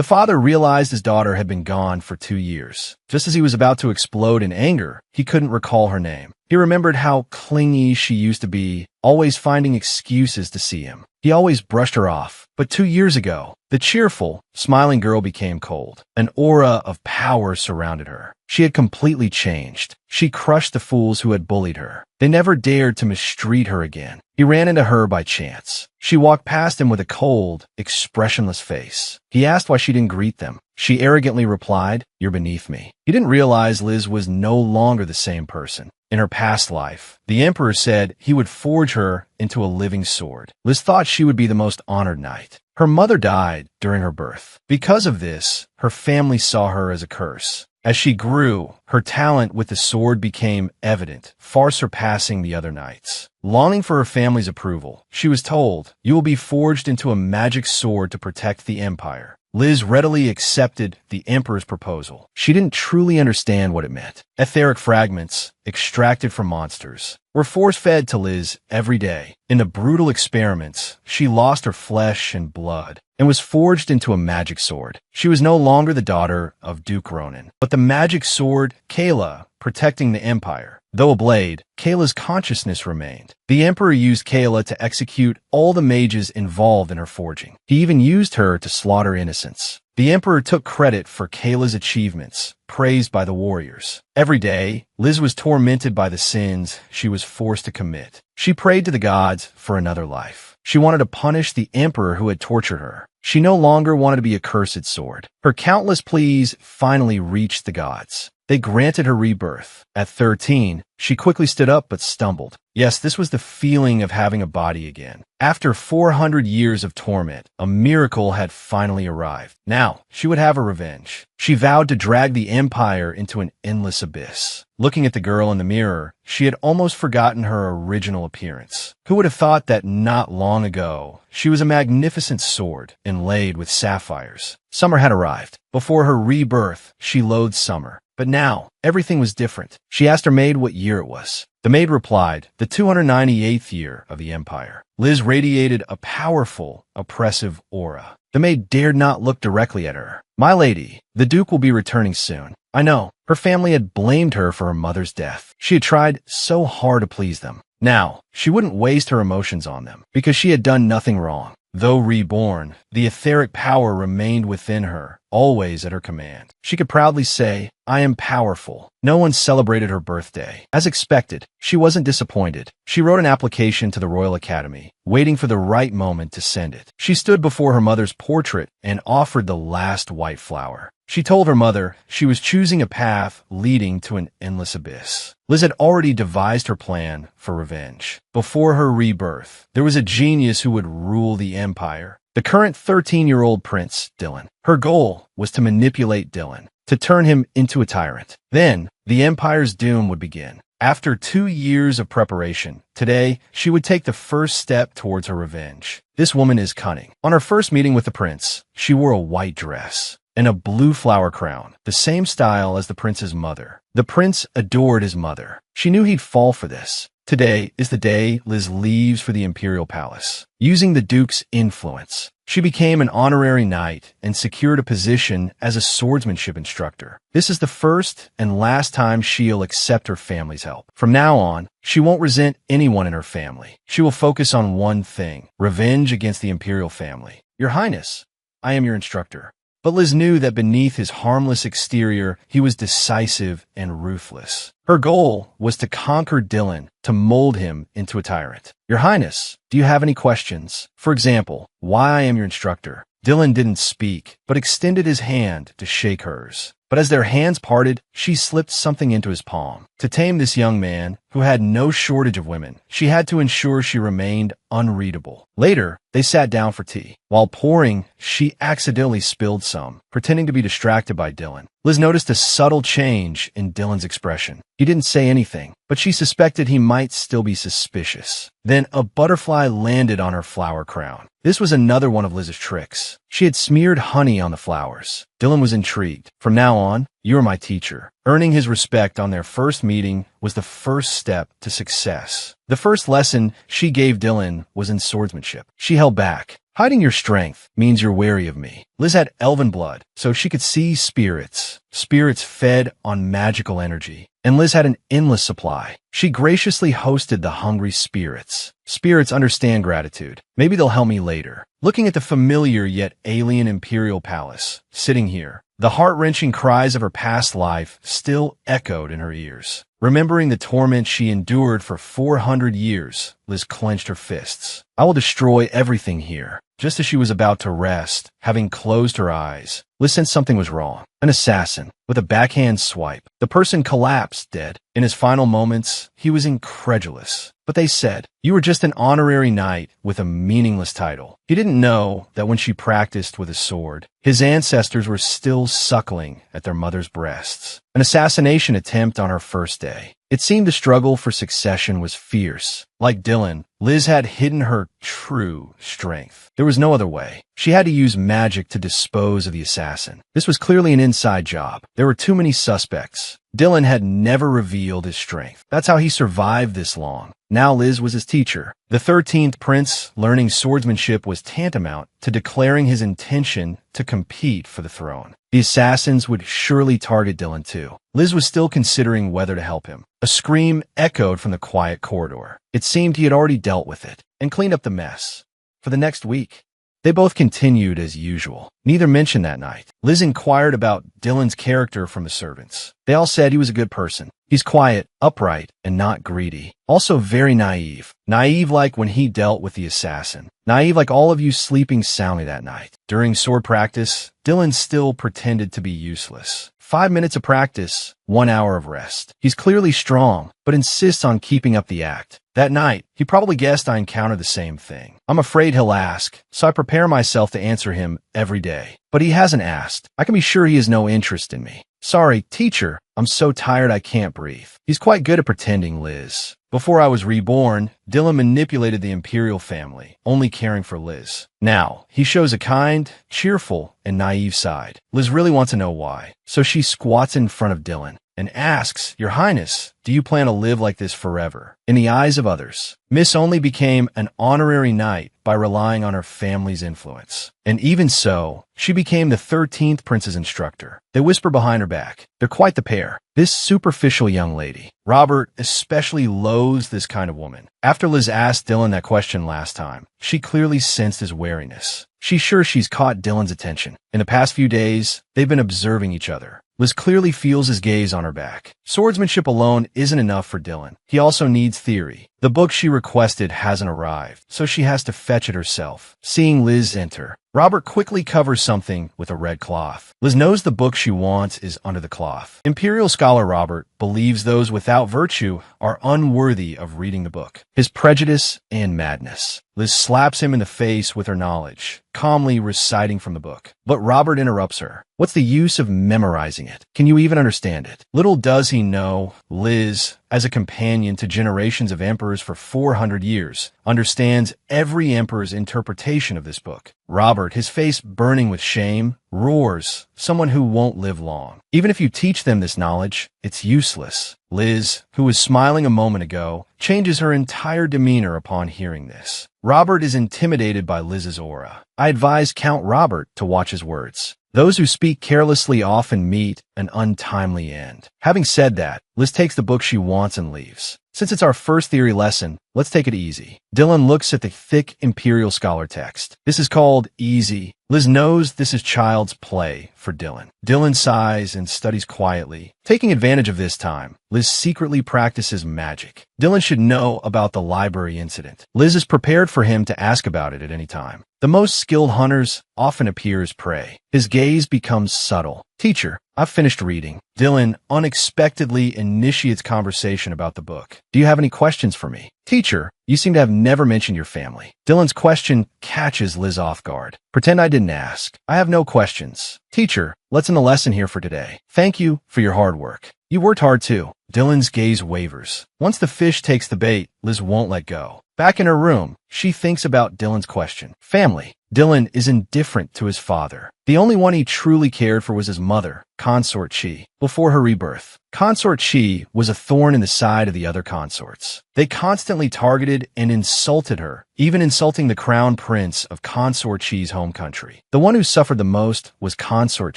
The father realized his daughter had been gone for 2 years. Just as he was about to explode in anger, he couldn't recall her name. He remembered how clingy she used to be, always finding excuses to see him. He always brushed her off. But 2 years ago, the cheerful, smiling girl became cold. An aura of power surrounded her. She had completely changed. She crushed the fools who had bullied her. They never dared to mistreat her again. He ran into her by chance. She walked past him with a cold, expressionless face. He asked why she didn't greet them. She arrogantly replied, "You're beneath me." He didn't realize Liz was no longer the same person. In her past life, the Emperor said he would forge her into a living sword. Liz thought she would be the most honored knight. Her mother died during her birth. Because of this, her family saw her as a curse. As she grew, her talent with the sword became evident, far surpassing the other knights. Longing for her family's approval, she was told, "You will be forged into a magic sword to protect the empire." Liz readily accepted the Emperor's proposal. She didn't truly understand what it meant. Etheric fragments, extracted from monsters, were force-fed to Liz every day. In the brutal experiments, she lost her flesh and blood and was forged into a magic sword. She was no longer the daughter of Duke Ronan, but the magic sword, Kayla, protecting the empire. Though a blade, Kayla's consciousness remained. The Emperor used Kayla to execute all the mages involved in her forging. He even used her to slaughter innocents. The Emperor took credit for Kayla's achievements, praised by the warriors. Every day, Liz was tormented by the sins she was forced to commit. She prayed to the gods for another life. She wanted to punish the Emperor who had tortured her. She no longer wanted to be a cursed sword. Her countless pleas finally reached the gods. They granted her rebirth. At 13, she quickly stood up but stumbled. Yes, this was the feeling of having a body again. After 400 years of torment, a miracle had finally arrived. Now, she would have her revenge. She vowed to drag the empire into an endless abyss. Looking at the girl in the mirror, she had almost forgotten her original appearance. Who would have thought that not long ago, she was a magnificent sword inlaid with sapphires? Summer had arrived. Before her rebirth, she loathed summer. But now, everything was different. She asked her maid what year it was. The maid replied, the 298th year of the empire. Liz radiated a powerful, oppressive aura. The maid dared not look directly at her. "My lady, the Duke will be returning soon." I know. Her family had blamed her for her mother's death. She had tried so hard to please them. Now, she wouldn't waste her emotions on them, because she had done nothing wrong. Though reborn, the etheric power remained within her, always at her command. She could proudly say, "I am powerful." No one celebrated her birthday. As expected, she wasn't disappointed. She wrote an application to the Royal Academy, waiting for the right moment to send it. She stood before her mother's portrait and offered the last white flower. She told her mother she was choosing a path leading to an endless abyss. Liz had already devised her plan for revenge. Before her rebirth, there was a genius who would rule the empire. The current 13-year-old prince, Dylan. Her goal was to manipulate Dylan, to turn him into a tyrant. Then, the empire's doom would begin. After 2 years of preparation, today, she would take the first step towards her revenge. This woman is cunning. On her first meeting with the prince, she wore a white dress and a blue flower crown, the same style as the prince's mother. The prince adored his mother. She knew he'd fall for this. Today is the day Liz leaves for the imperial palace. Using the Duke's influence, she became an honorary knight and secured a position as a swordsmanship instructor. This is the first and last time she'll accept her family's help. From now on, she won't resent anyone in her family. She will focus on one thing: revenge against the imperial family. "Your Highness, I am your instructor." But Liz knew that beneath his harmless exterior, he was decisive and ruthless. Her goal was to conquer Dylan, to mold him into a tyrant. "Your Highness, do you have any questions? For example, why I am your instructor?" Dylan didn't speak, but extended his hand to shake hers. But as their hands parted, she slipped something into his palm. To tame this young man, who had no shortage of women, she had to ensure she remained unreadable. Later, they sat down for tea. While pouring, she accidentally spilled some, pretending to be distracted by Dylan. Liz noticed a subtle change in Dylan's expression. He didn't say anything, but she suspected he might still be suspicious. Then a butterfly landed on her flower crown. This was another one of Liz's tricks. She had smeared honey on the flowers. Dylan was intrigued. "From now on, you are my teacher." Earning his respect on their first meeting was the first step to success. The first lesson she gave Dylan was in swordsmanship. She held back. Hiding your strength means you're wary of me. Liz had elven blood, so she could see spirits. Spirits fed on magical energy. And Liz had an endless supply. She graciously hosted the hungry spirits. Spirits understand gratitude. Maybe they'll help me later. Looking at the familiar yet alien imperial palace, sitting here, the heart-wrenching cries of her past life still echoed in her ears. Remembering the torment she endured for 400 years, Liz clenched her fists. I will destroy everything here. Just as she was about to rest, having closed her eyes, Liz sensed something was wrong. An assassin, with a backhand swipe. The person collapsed dead. In his final moments, he was incredulous. But they said, "You were just an honorary knight with a meaningless title." He didn't know that when she practiced with a sword, his ancestors were still suckling at their mother's breasts. An assassination attempt on her first day. It seemed the struggle for succession was fierce. Like Dylan, Liz had hidden her true strength. There was no other way. She had to use magic to dispose of the assassin. This was clearly an inside job. There were too many suspects. Dylan had never revealed his strength. That's how he survived this long. Now Liz was his teacher. The 13th prince learning swordsmanship was tantamount to declaring his intention to compete for the throne. The assassins would surely target Dylan too. Liz was still considering whether to help him. A scream echoed from the quiet corridor. It seemed he had already dealt with it and cleaned up the mess. For the next week, they both continued as usual. Neither mentioned that night. Liz inquired about Dylan's character from the servants. They all said he was a good person. He's quiet, upright, and not greedy. Also very naive. Naive like when he dealt with the assassin. Naive like all of you sleeping soundly that night. During sword practice, Dylan still pretended to be useless. 5 minutes of practice, 1 hour of rest. He's clearly strong, but insists on keeping up the act. That night, he probably guessed I encountered the same thing. I'm afraid he'll ask, so I prepare myself to answer him every day. But he hasn't asked. I can be sure he has no interest in me. Sorry, teacher, I'm so tired I can't breathe. He's quite good at pretending, Liz. Before I was reborn, Dylan manipulated the imperial family, only caring for Liz. Now, he shows a kind, cheerful, and naive side. Liz really wants to know why. So she squats in front of Dylan and asks, "Your Highness, do you plan to live like this forever?" In the eyes of others, Miss only became an honorary knight by relying on her family's influence. And even so, she became the 13th prince's instructor. They whisper behind her back. They're quite the pair. This superficial young lady. Robert especially loathes this kind of woman. After Liz asked Dylan that question last time, she clearly sensed his wariness. She's sure she's caught Dylan's attention. In the past few days, they've been observing each other. Liz clearly feels his gaze on her back. Swordsmanship alone isn't enough for Dylan. He also needs theory. The book she requested hasn't arrived, so she has to fetch it herself. Seeing Liz enter, Robert quickly covers something with a red cloth. Liz knows the book she wants is under the cloth. Imperial scholar Robert believes those without virtue are unworthy of reading the book. His prejudice and madness. Liz slaps him in the face with her knowledge, calmly reciting from the book. But Robert interrupts her. What's the use of memorizing it? Can you even understand it? Little does he know, Liz, as a companion to generations of emperors for 400 years, understands every emperor's interpretation of this book. Robert, his face burning with shame, roars, "Someone who won't live long. Even if you teach them this knowledge, it's useless." Liz, who was smiling a moment ago, changes her entire demeanor upon hearing this. Robert is intimidated by Liz's aura. I advise Count Robert to watch his words. Those who speak carelessly often meet an untimely end. Having said that, Liz takes the book she wants and leaves. Since it's our first theory lesson, let's take it easy. Dylan looks at the thick Imperial Scholar text. This is called Easy. Liz knows this is child's play for Dylan. Dylan sighs and studies quietly. Taking advantage of this time, Liz secretly practices magic. Dylan should know about the library incident. Liz is prepared for him to ask about it at any time. The most skilled hunters often appear as prey. His gaze becomes subtle. "Teacher, I've finished reading." Dylan unexpectedly initiates conversation about the book. "Do you have any questions for me?" "Teacher, you seem to have never mentioned your family." Dylan's question catches Liz off guard. "Pretend I didn't ask. I have no questions." "Teacher, let's end the lesson here for today. Thank you for your hard work. You worked hard too." Dylan's gaze wavers. Once the fish takes the bait, Liz won't let go. Back in her room, she thinks about Dylan's question. Family. Dylan is indifferent to his father. The only one he truly cared for was his mother, Consort Chi. Before her rebirth, Consort Chi was a thorn in the side of the other consorts. They constantly targeted and insulted her, even insulting the crown prince of Consort Chi's home country. The one who suffered the most was Consort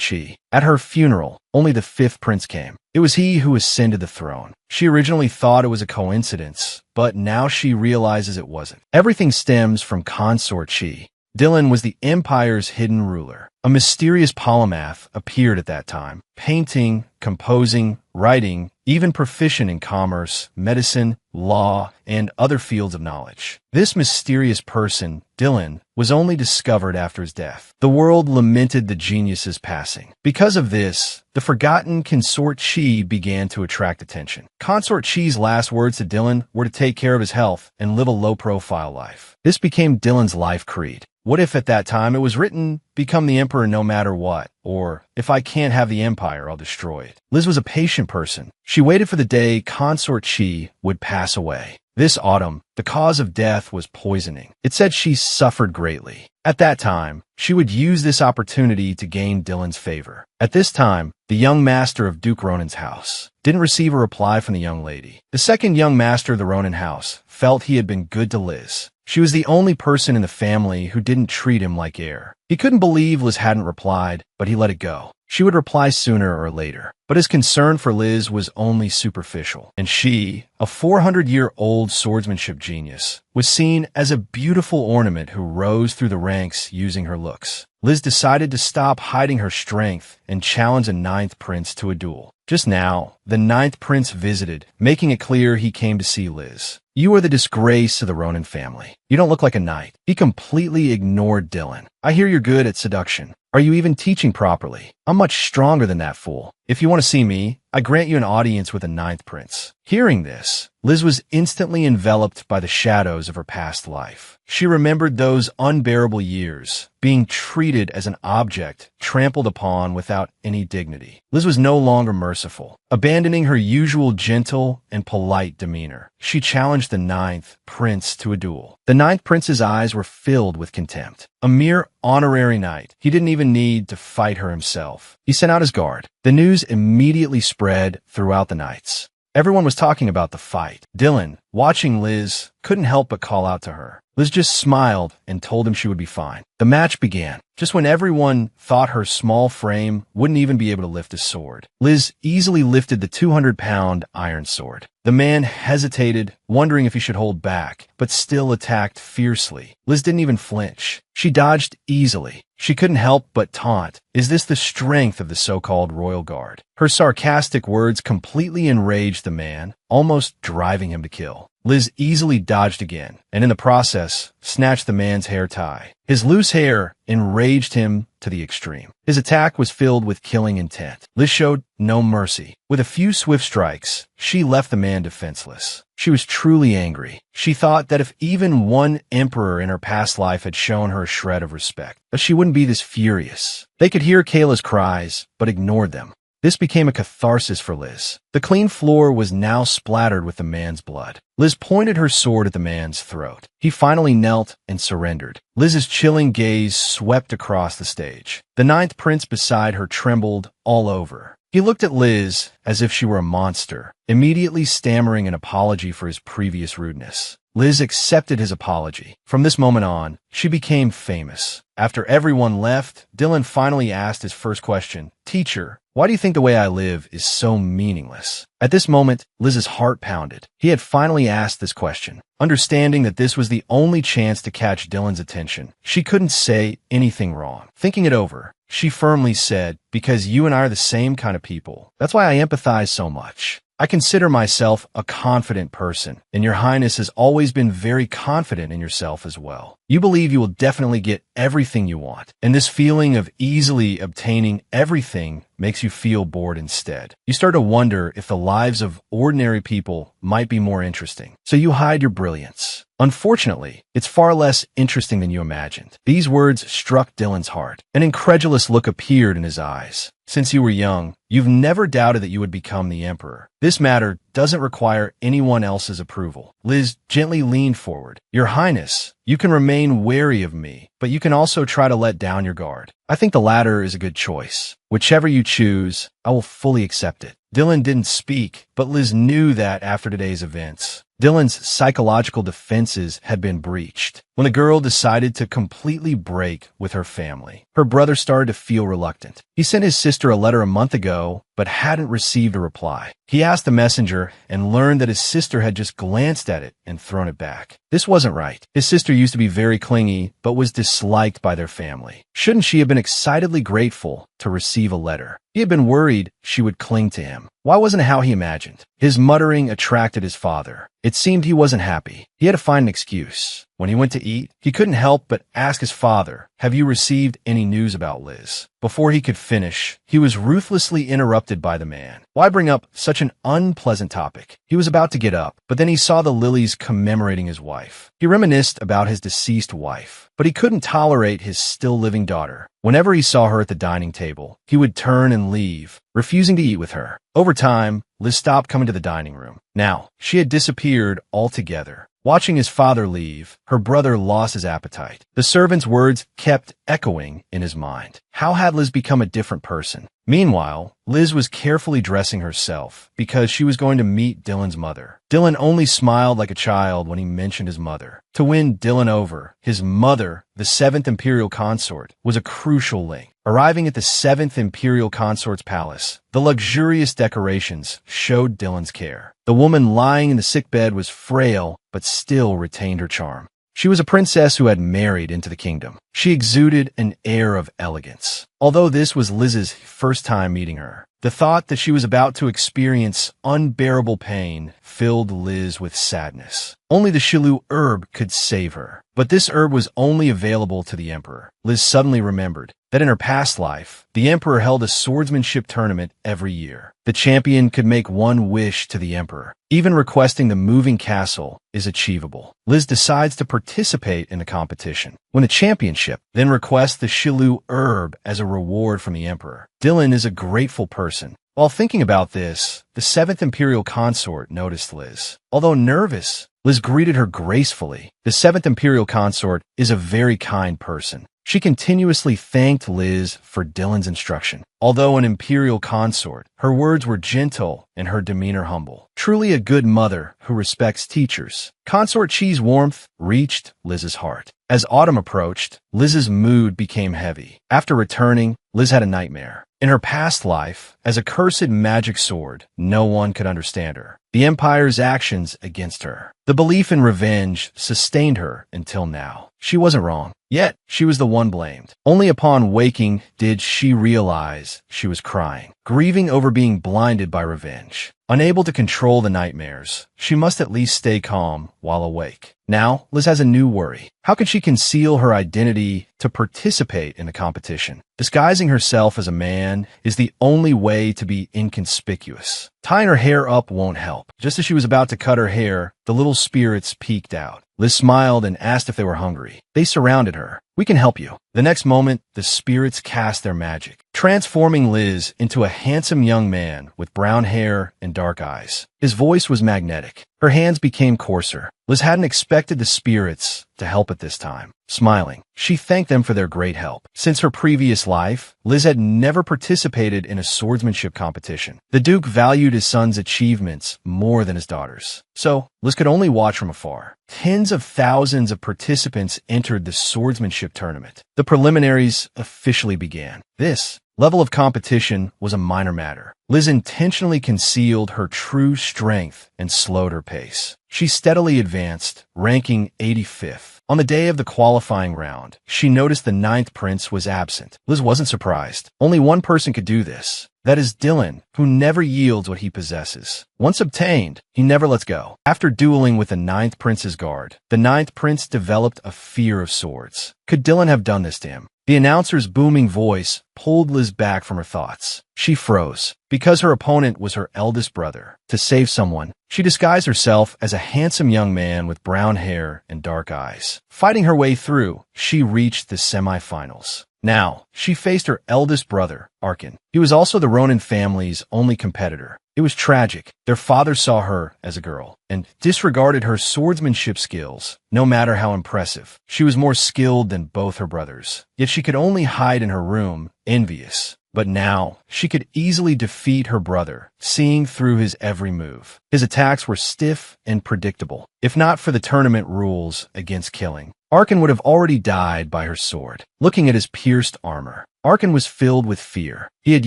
Chi. At her funeral, only the fifth prince came. It was he who ascended the throne. She originally thought it was a coincidence, but now she realizes it wasn't. Everything stems from Consort Chi. Dylan was the empire's hidden ruler. A mysterious polymath appeared at that time, painting, composing, writing, even proficient in commerce, medicine, law, and other fields of knowledge. This mysterious person, Dylan, was only discovered after his death. The world lamented the genius's passing. Because of this, the forgotten Consort Chi began to attract attention. Consort Chi's last words to Dylan were to take care of his health and live a low-profile life. This became Dylan's life creed. What if at that time it was written, become the emperor no matter what, or if I can't have the empire, I'll destroy it. Liz was a patient person. She waited for the day Consort Chi would pass away. This autumn, the cause of death was poisoning. It said she suffered greatly. At that time, she would use this opportunity to gain Dylan's favor. At this time, the young master of Duke Ronan's house didn't receive a reply from the young lady. The second young master of the Ronan house felt he had been good to Liz. She was the only person in the family who didn't treat him like heir. He couldn't believe Liz hadn't replied, but he let it go. She would reply sooner or later. But his concern for Liz was only superficial. And she, a 400-year-old swordsmanship genius, was seen as a beautiful ornament who rose through the ranks using her looks. Liz decided to stop hiding her strength and challenge a ninth prince to a duel. Just now, the ninth prince visited, making it clear he came to see Liz. You are the disgrace of the Ronan family. You don't look like a knight. He completely ignored Dylan. I hear you're good at seduction. Are you even teaching properly? I'm much stronger than that fool. If you want to see me, I grant you an audience with the ninth prince. Hearing this, Liz was instantly enveloped by the shadows of her past life. She remembered those unbearable years, being treated as an object, trampled upon without any dignity. Liz was no longer merciful. Abandoning her usual gentle and polite demeanor, she challenged the ninth prince to a duel. The ninth prince's eyes were filled with contempt. A mere honorary knight, he didn't even need to fight her himself. He sent out his guard. The news immediately spread throughout the knights. Everyone was talking about the fight. Dylan, watching Liz, couldn't help but call out to her. Liz just smiled and told him she would be fine. The match began. Just when everyone thought her small frame wouldn't even be able to lift a sword, Liz easily lifted the 200-pound iron sword. The man hesitated, wondering if he should hold back, but still attacked fiercely. Liz didn't even flinch. She dodged easily. She couldn't help but taunt. Is this the strength of the so-called royal guard? Her sarcastic words completely enraged the man, almost driving him to kill. Liz easily dodged again, and in the process, snatched the man's hair tie. His loose hair enraged him to the extreme. His attack was filled with killing intent. Liz showed no mercy. With a few swift strikes, she left the man defenseless. She was truly angry. She thought that if even one emperor in her past life had shown her a shred of respect, that she wouldn't be this furious. They could hear Kayla's cries, but ignored them. This became a catharsis for Liz. The clean floor was now splattered with the man's blood. Liz pointed her sword at the man's throat. He finally knelt and surrendered. Liz's chilling gaze swept across the stage. The ninth prince beside her trembled all over. He looked at Liz as if she were a monster, immediately stammering an apology for his previous rudeness. Liz accepted his apology. From this moment on, she became famous. After everyone left, Dylan finally asked his first question, "Teacher, why do you think the way I live is so meaningless?" At this moment, Liz's heart pounded. He had finally asked this question. Understanding that this was the only chance to catch Dylan's attention, she couldn't say anything wrong. Thinking it over, she firmly said, "Because you and I are the same kind of people. That's why I empathize so much. I consider myself a confident person, and your highness has always been very confident in yourself as well. You believe you will definitely get everything you want, and this feeling of easily obtaining everything makes you feel bored instead. You start to wonder if the lives of ordinary people might be more interesting, so you hide your brilliance. Unfortunately, it's far less interesting than you imagined." These words struck Dylan's heart. An incredulous look appeared in his eyes. "Since you were young, you've never doubted that you would become the emperor. This matter doesn't require anyone else's approval. Liz gently leaned forward. Your Highness, you can remain wary of me, but you can also try to let down your guard. I think the latter is a good choice. Whichever you choose, I will fully accept it. Dylan didn't speak, but Liz knew that after today's events, Dylan's psychological defenses had been breached. When the girl decided to completely break with her family, her brother started to feel reluctant. He sent his sister a letter a month ago, but hadn't received a reply. He asked the messenger and learned that his sister had just glanced at it and thrown it back. This wasn't right. His sister used to be very clingy, but was disliked by their family. Shouldn't she have been excitedly grateful to receive a letter? He had been worried she would cling to him. Why wasn't it how he imagined? His muttering attracted his father. It seemed he wasn't happy. He had to find an excuse. When he went to eat, he couldn't help but ask his father, "Have you received any news about Liz?" Before he could finish, he was ruthlessly interrupted by the man. Why bring up such an unpleasant topic? He was about to get up, but then he saw the lilies commemorating his wife. He reminisced about his deceased wife, but he couldn't tolerate his still-living daughter. Whenever he saw her at the dining table, he would turn and leave, refusing to eat with her. Over time, Liz stopped coming to the dining room. Now, she had disappeared altogether. Watching his father leave, her brother lost his appetite. The servant's words kept echoing in his mind. How had Liz become a different person? Meanwhile, Liz was carefully dressing herself because she was going to meet Dylan's mother. Dylan only smiled like a child when he mentioned his mother. To win Dylan over, his mother, the 7th Imperial Consort, was a crucial link. Arriving at the 7th Imperial Consort's palace, the luxurious decorations showed Dylan's care. The woman lying in the sickbed was frail, but still retained her charm. She was a princess who had married into the kingdom. She exuded an air of elegance. Although this was Liz's first time meeting her, the thought that she was about to experience unbearable pain filled Liz with sadness. Only the Shilu herb could save her. But this herb was only available to the Emperor. Liz suddenly remembered that in her past life, the Emperor held a swordsmanship tournament every year. The champion could make one wish to the Emperor. Even requesting the moving castle is achievable. Liz decides to participate in the competition, win a championship, then requests the Shilu herb as a reward from the Emperor. Dylan is a grateful person. While thinking about this, the 7th Imperial Consort noticed Liz. Although nervous, Liz greeted her gracefully. The 7th Imperial Consort is a very kind person. She continuously thanked Liz for Dylan's instruction. Although an imperial consort, her words were gentle and her demeanor humble. Truly a good mother who respects teachers. Consort Chi's warmth reached Liz's heart. As autumn approached, Liz's mood became heavy. After returning, Liz had a nightmare. In her past life, as a cursed magic sword, no one could understand her. The Empire's actions against her. The belief in revenge sustained her until now. She wasn't wrong. Yet, she was the one blamed. Only upon waking did she realize she was crying, grieving over being blinded by revenge. Unable to control the nightmares, she must at least stay calm while awake. Now, Liz has a new worry. How can she conceal her identity to participate in the competition? Disguising herself as a man is the only way to be inconspicuous. Tying her hair up won't help. Just as she was about to cut her hair, the little spirits peeked out. Liz smiled and asked if they were hungry. They surrounded her. "We can help you." The next moment, the spirits cast their magic, transforming Liz into a handsome young man with brown hair and dark eyes. His voice was magnetic. Her hands became coarser. Liz hadn't expected the spirits to help at this time. Smiling, she thanked them for their great help. Since her previous life, Liz had never participated in a swordsmanship competition. The Duke valued his son's achievements more than his daughter's. So, Liz could only watch from afar. Tens of thousands of participants entered the swordsmanship tournament. The preliminaries officially began. This level of competition was a minor matter. Liz intentionally concealed her true strength and slowed her pace. She steadily advanced, ranking 85th. On the day of the qualifying round, she noticed the 9th prince was absent. Liz wasn't surprised. Only one person could do this. That is Dylan, who never yields what he possesses. Once obtained, he never lets go. After dueling with the 9th prince's guard, the 9th prince developed a fear of swords. Could Dylan have done this to him? The announcer's booming voice pulled Liz back from her thoughts. She froze. Because her opponent was her eldest brother. To save someone, she disguised herself as a handsome young man with brown hair and dark eyes. Fighting her way through, she reached the semifinals. Now, she faced her eldest brother, Arkan. He was also the Ronin family's only competitor. It was tragic. Their father saw her as a girl and disregarded her swordsmanship skills, no matter how impressive. She was more skilled than both her brothers, yet she could only hide in her room, envious. But now, she could easily defeat her brother, seeing through his every move. His attacks were stiff and predictable, if not for the tournament rules against killing. Arkan would have already died by her sword. Looking at his pierced armor, Arkan was filled with fear. He had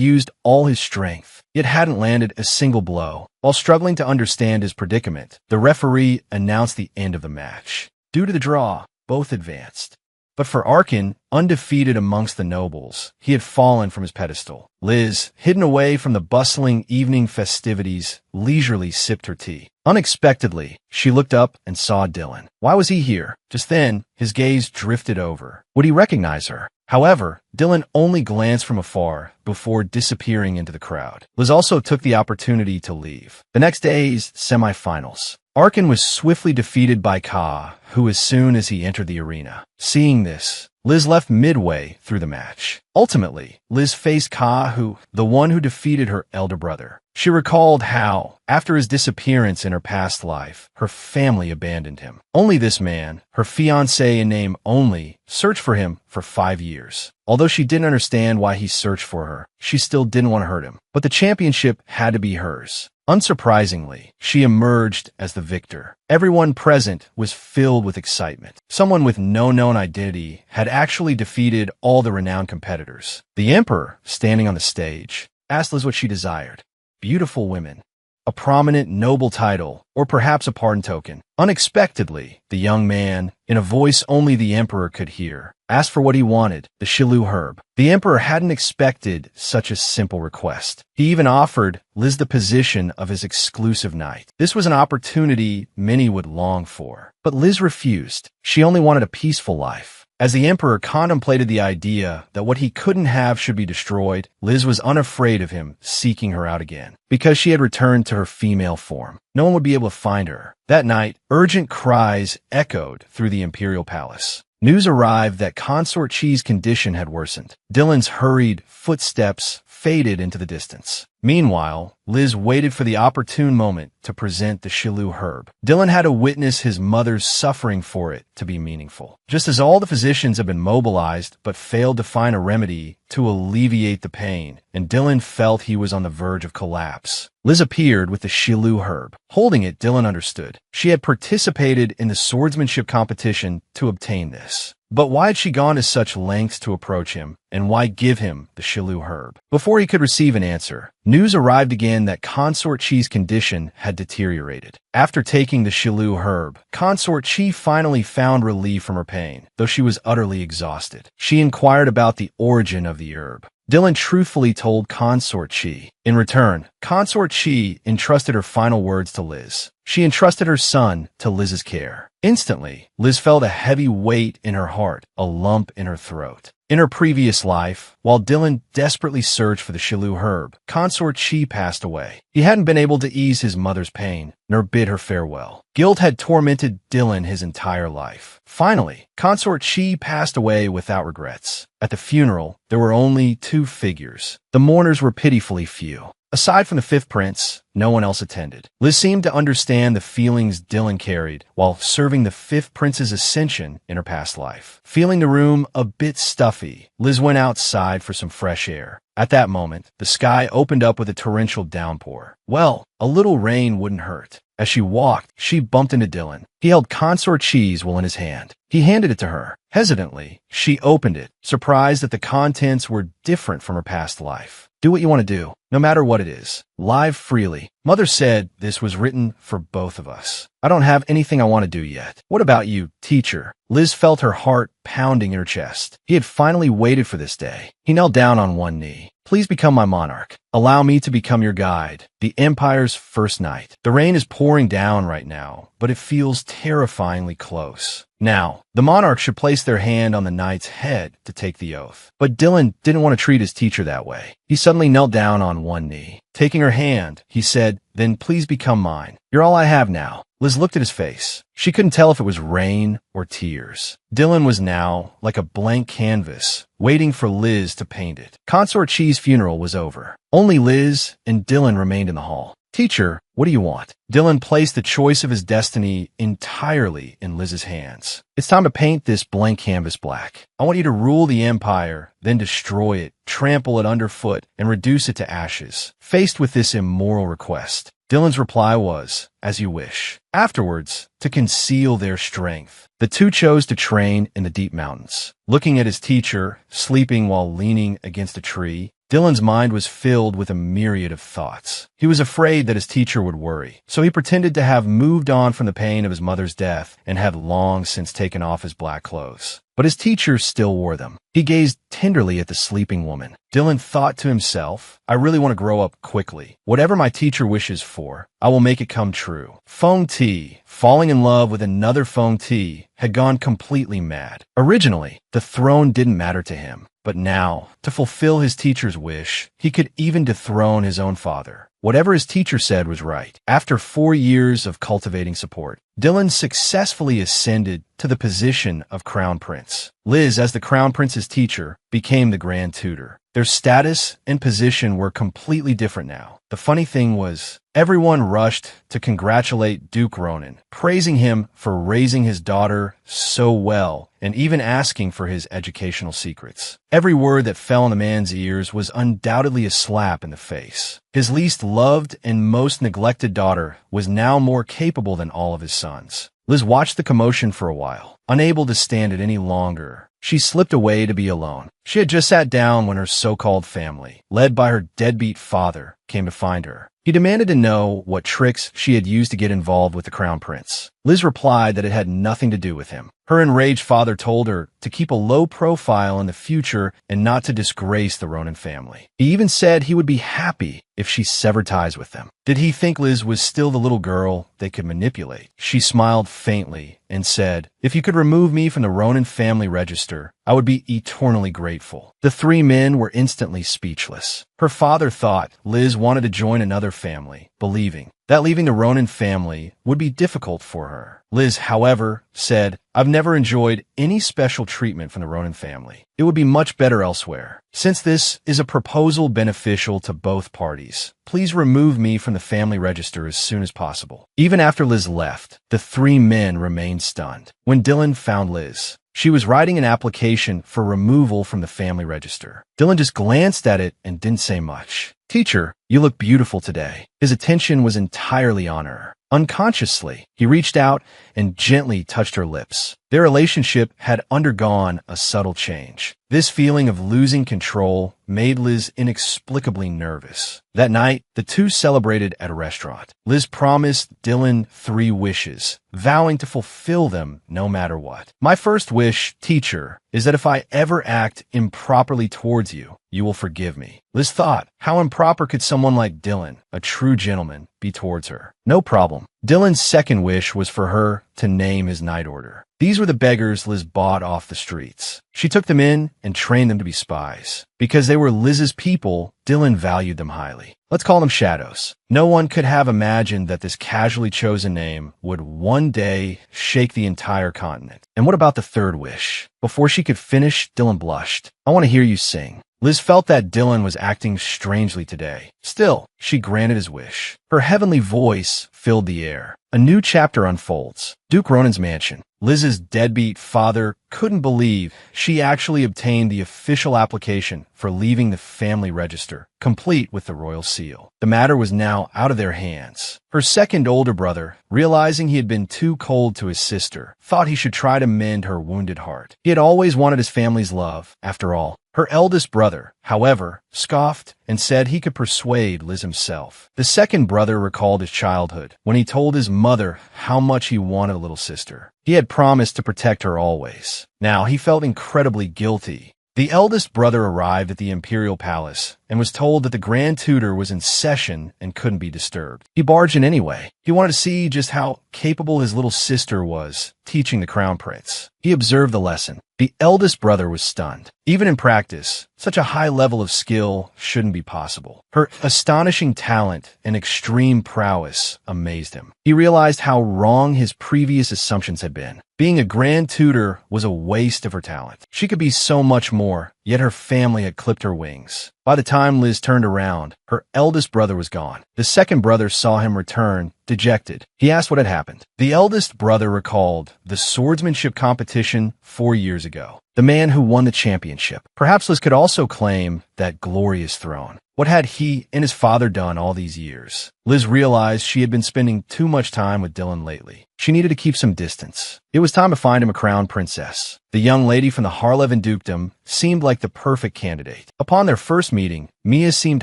used all his strength, yet hadn't landed a single blow. While struggling to understand his predicament, the referee announced the end of the match. Due to the draw, both advanced. But for Arkan, undefeated amongst the nobles, he had fallen from his pedestal. Liz, hidden away from the bustling evening festivities, leisurely sipped her tea. Unexpectedly, she looked up and saw Dylan. Why was he here? Just then, his gaze drifted over. Would he recognize her? However, Dylan only glanced from afar before disappearing into the crowd. Liz also took the opportunity to leave. The next day's semifinals. Arkan was swiftly defeated by Ka, who as soon as he entered the arena. Seeing this, Liz left midway through the match. Ultimately, Liz faced Ka, the one who defeated her elder brother. She recalled how, after his disappearance in her past life, her family abandoned him. Only this man, her fiancé in name only, searched for him for 5 years. Although she didn't understand why he searched for her, she still didn't want to hurt him. But the championship had to be hers. Unsurprisingly, she emerged as the victor. Everyone present was filled with excitement. Someone with no known identity had actually defeated all the renowned competitors. The Emperor, standing on the stage, asked Liz what she desired. Beautiful women, a prominent noble title, or perhaps a pardon token. Unexpectedly, the young man, in a voice only the Emperor could hear, asked for what he wanted, the Shilu herb. The Emperor hadn't expected such a simple request. He even offered Liz the position of his exclusive knight. This was an opportunity many would long for. But Liz refused. She only wanted a peaceful life. As the Emperor contemplated the idea that what he couldn't have should be destroyed, Liz was unafraid of him seeking her out again. Because she had returned to her female form, no one would be able to find her. That night, urgent cries echoed through the imperial palace. News arrived that Consort Chi's condition had worsened. Dylan's hurried footsteps faded into the distance. Meanwhile, Liz waited for the opportune moment to present the Shilu herb. Dylan had to witness his mother's suffering for it to be meaningful. Just as all the physicians had been mobilized but failed to find a remedy to alleviate the pain, and Dylan felt he was on the verge of collapse, Liz appeared with the Shilu herb. Holding it, Dylan understood. She had participated in the swordsmanship competition to obtain this. But why had she gone to such lengths to approach him, and why give him the Shilu herb? Before he could receive an answer, news arrived again that Consort Chi's condition had deteriorated. After taking the Shilu herb, Consort Chi finally found relief from her pain, though she was utterly exhausted. She inquired about the origin of the herb. Dylan truthfully told Consort Chi. In return, Consort Chi entrusted her final words to Liz. She entrusted her son to Liz's care. Instantly, Liz felt a heavy weight in her heart, a lump in her throat. In her previous life, while Dylan desperately searched for the Shilu herb, Consort Chi passed away. He hadn't been able to ease his mother's pain, nor bid her farewell. Guilt had tormented Dylan his entire life. Finally, Consort Chi passed away without regrets. At the funeral, there were only 2 figures. The mourners were pitifully few. Aside from the 5th prince, no one else attended. Liz seemed to understand the feelings Dylan carried while serving the 5th prince's ascension in her past life. Feeling the room a bit stuffy, Liz went outside for some fresh air. At that moment, the sky opened up with a torrential downpour. Well, a little rain wouldn't hurt. As she walked, she bumped into Dylan. He held Consort Chi's will in his hand. He handed it to her. Hesitantly, she opened it, surprised that the contents were different from her past life. Do what you want to do, no matter what it is. Live freely. Mother said this was written for both of us. I don't have anything I want to do yet. What about you, teacher? Liz felt her heart pounding in her chest. He had finally waited for this day. He knelt down on one knee. Please become my monarch. Allow me to become your guide, the Empire's first knight. The rain is pouring down right now, but it feels terrifyingly close. Now, the monarch should place their hand on the knight's head to take the oath. But Dylan didn't want to treat his teacher that way. He suddenly knelt down on one knee. Taking her hand, he said, "Then please become mine. You're all I have now." Liz looked at his face. She couldn't tell if it was rain or tears. Dylan was now like a blank canvas, waiting for Liz to paint it. Consort Chi's funeral was over. Only Liz and Dylan remained in the hall. Teacher, what do you want? Dylan placed the choice of his destiny entirely in Liz's hands. It's time to paint this blank canvas black. I want you to rule the empire, then destroy it, trample it underfoot, and reduce it to ashes. Faced with this immoral request, Dylan's reply was, as you wish. Afterwards, to conceal their strength, the two chose to train in the deep mountains. Looking at his teacher, sleeping while leaning against a tree, Dylan's mind was filled with a myriad of thoughts. He was afraid that his teacher would worry, so he pretended to have moved on from the pain of his mother's death and had long since taken off his black clothes. But his teacher still wore them. He gazed tenderly at the sleeping woman. Dylan thought to himself, I really want to grow up quickly. Whatever my teacher wishes for, I will make it come true. Feng Ti, falling in love with another Feng Ti, had gone completely mad. Originally, the throne didn't matter to him. But now, to fulfill his teacher's wish, he could even dethrone his own father. Whatever his teacher said was right. After 4 years of cultivating support, Dylan successfully ascended to the position of Crown Prince. Liz, as the Crown Prince's teacher, became the Grand Tutor. Their status and position were completely different now. The funny thing was, everyone rushed to congratulate Duke Ronan, praising him for raising his daughter so well and even asking for his educational secrets. Every word that fell on the man's ears was undoubtedly a slap in the face. His least loved and most neglected daughter was now more capable than all of his sons. Liz watched the commotion for a while. Unable to stand it any longer, she slipped away to be alone. She had just sat down when her so-called family, led by her deadbeat father, came to find her. He demanded to know what tricks she had used to get involved with the Crown Prince. Liz replied that it had nothing to do with him. Her enraged father told her to keep a low profile in the future and not to disgrace the Ronan family. He even said he would be happy if she severed ties with them. Did he think Liz was still the little girl they could manipulate? She smiled faintly and said, if you could remove me from the Ronan family register, I would be eternally grateful. The three men were instantly speechless. Her father thought Liz wanted to join another family, believing that leaving the Ronan family would be difficult for her. Liz, however, said, I've never enjoyed any special treatment from the Ronan family. It would be much better elsewhere. Since this is a proposal beneficial to both parties, please remove me from the family register as soon as possible. Even after Liz left, the three men remained stunned. When Dylan found Liz, she was writing an application for removal from the family register. Dylan just glanced at it and didn't say much. Teacher, you look beautiful today. His attention was entirely on her. Unconsciously, he reached out and gently touched her lips. Their relationship had undergone a subtle change. This feeling of losing control made Liz inexplicably nervous. That night, the two celebrated at a restaurant. Liz promised Dylan 3 wishes, vowing to fulfill them no matter what. My first wish, teacher, is that if I ever act improperly towards you, you will forgive me. Liz thought, how improper could someone like Dylan, a true gentleman, be towards her? No problem. Dylan's second wish was for her to name his night order. These were the beggars Liz bought off the streets. She took them in and trained them to be spies. Because they were Liz's people, Dylan valued them highly. Let's call them shadows. No one could have imagined that this casually chosen name would one day shake the entire continent. And what about the third wish? Before she could finish, Dylan blushed. I want to hear you sing. Liz felt that Dylan was acting strangely today. Still, she granted his wish. Her heavenly voice filled the air. A new chapter unfolds. Duke Ronan's mansion. Liz's deadbeat father couldn't believe she actually obtained the official application for leaving the family register, complete with the royal seal. The matter was now out of their hands. Her second older brother, realizing he had been too cold to his sister, thought he should try to mend her wounded heart. He had always wanted his family's love, after all. Her eldest brother, however, scoffed and said he could persuade Liz himself. The second brother recalled his childhood, when he told his mother how much he wanted a little sister. He had promised to protect her always. Now he felt incredibly guilty. The eldest brother arrived at the imperial palace, and was told that the grand tutor was in session and couldn't be disturbed. He barged in anyway. He wanted to see just how capable his little sister was teaching the crown prince. He observed the lesson. The eldest brother was stunned. Even in practice, such a high level of skill shouldn't be possible. Her astonishing talent and extreme prowess amazed him. He realized how wrong his previous assumptions had been. Being a grand tutor was a waste of her talent. She could be so much more, yet her family had clipped her wings. By the time Liz turned around, her eldest brother was gone. The second brother saw him return, dejected. He asked what had happened. The eldest brother recalled the swordsmanship competition 4 years ago. The man who won the championship. Perhaps Liz could also claim that glorious throne. What had he and his father done all these years? Liz realized she had been spending too much time with Dylan lately. She needed to keep some distance. It was time to find him a crown princess. The young lady from the Harleven dukedom seemed like the perfect candidate. Upon their first meeting, Mia seemed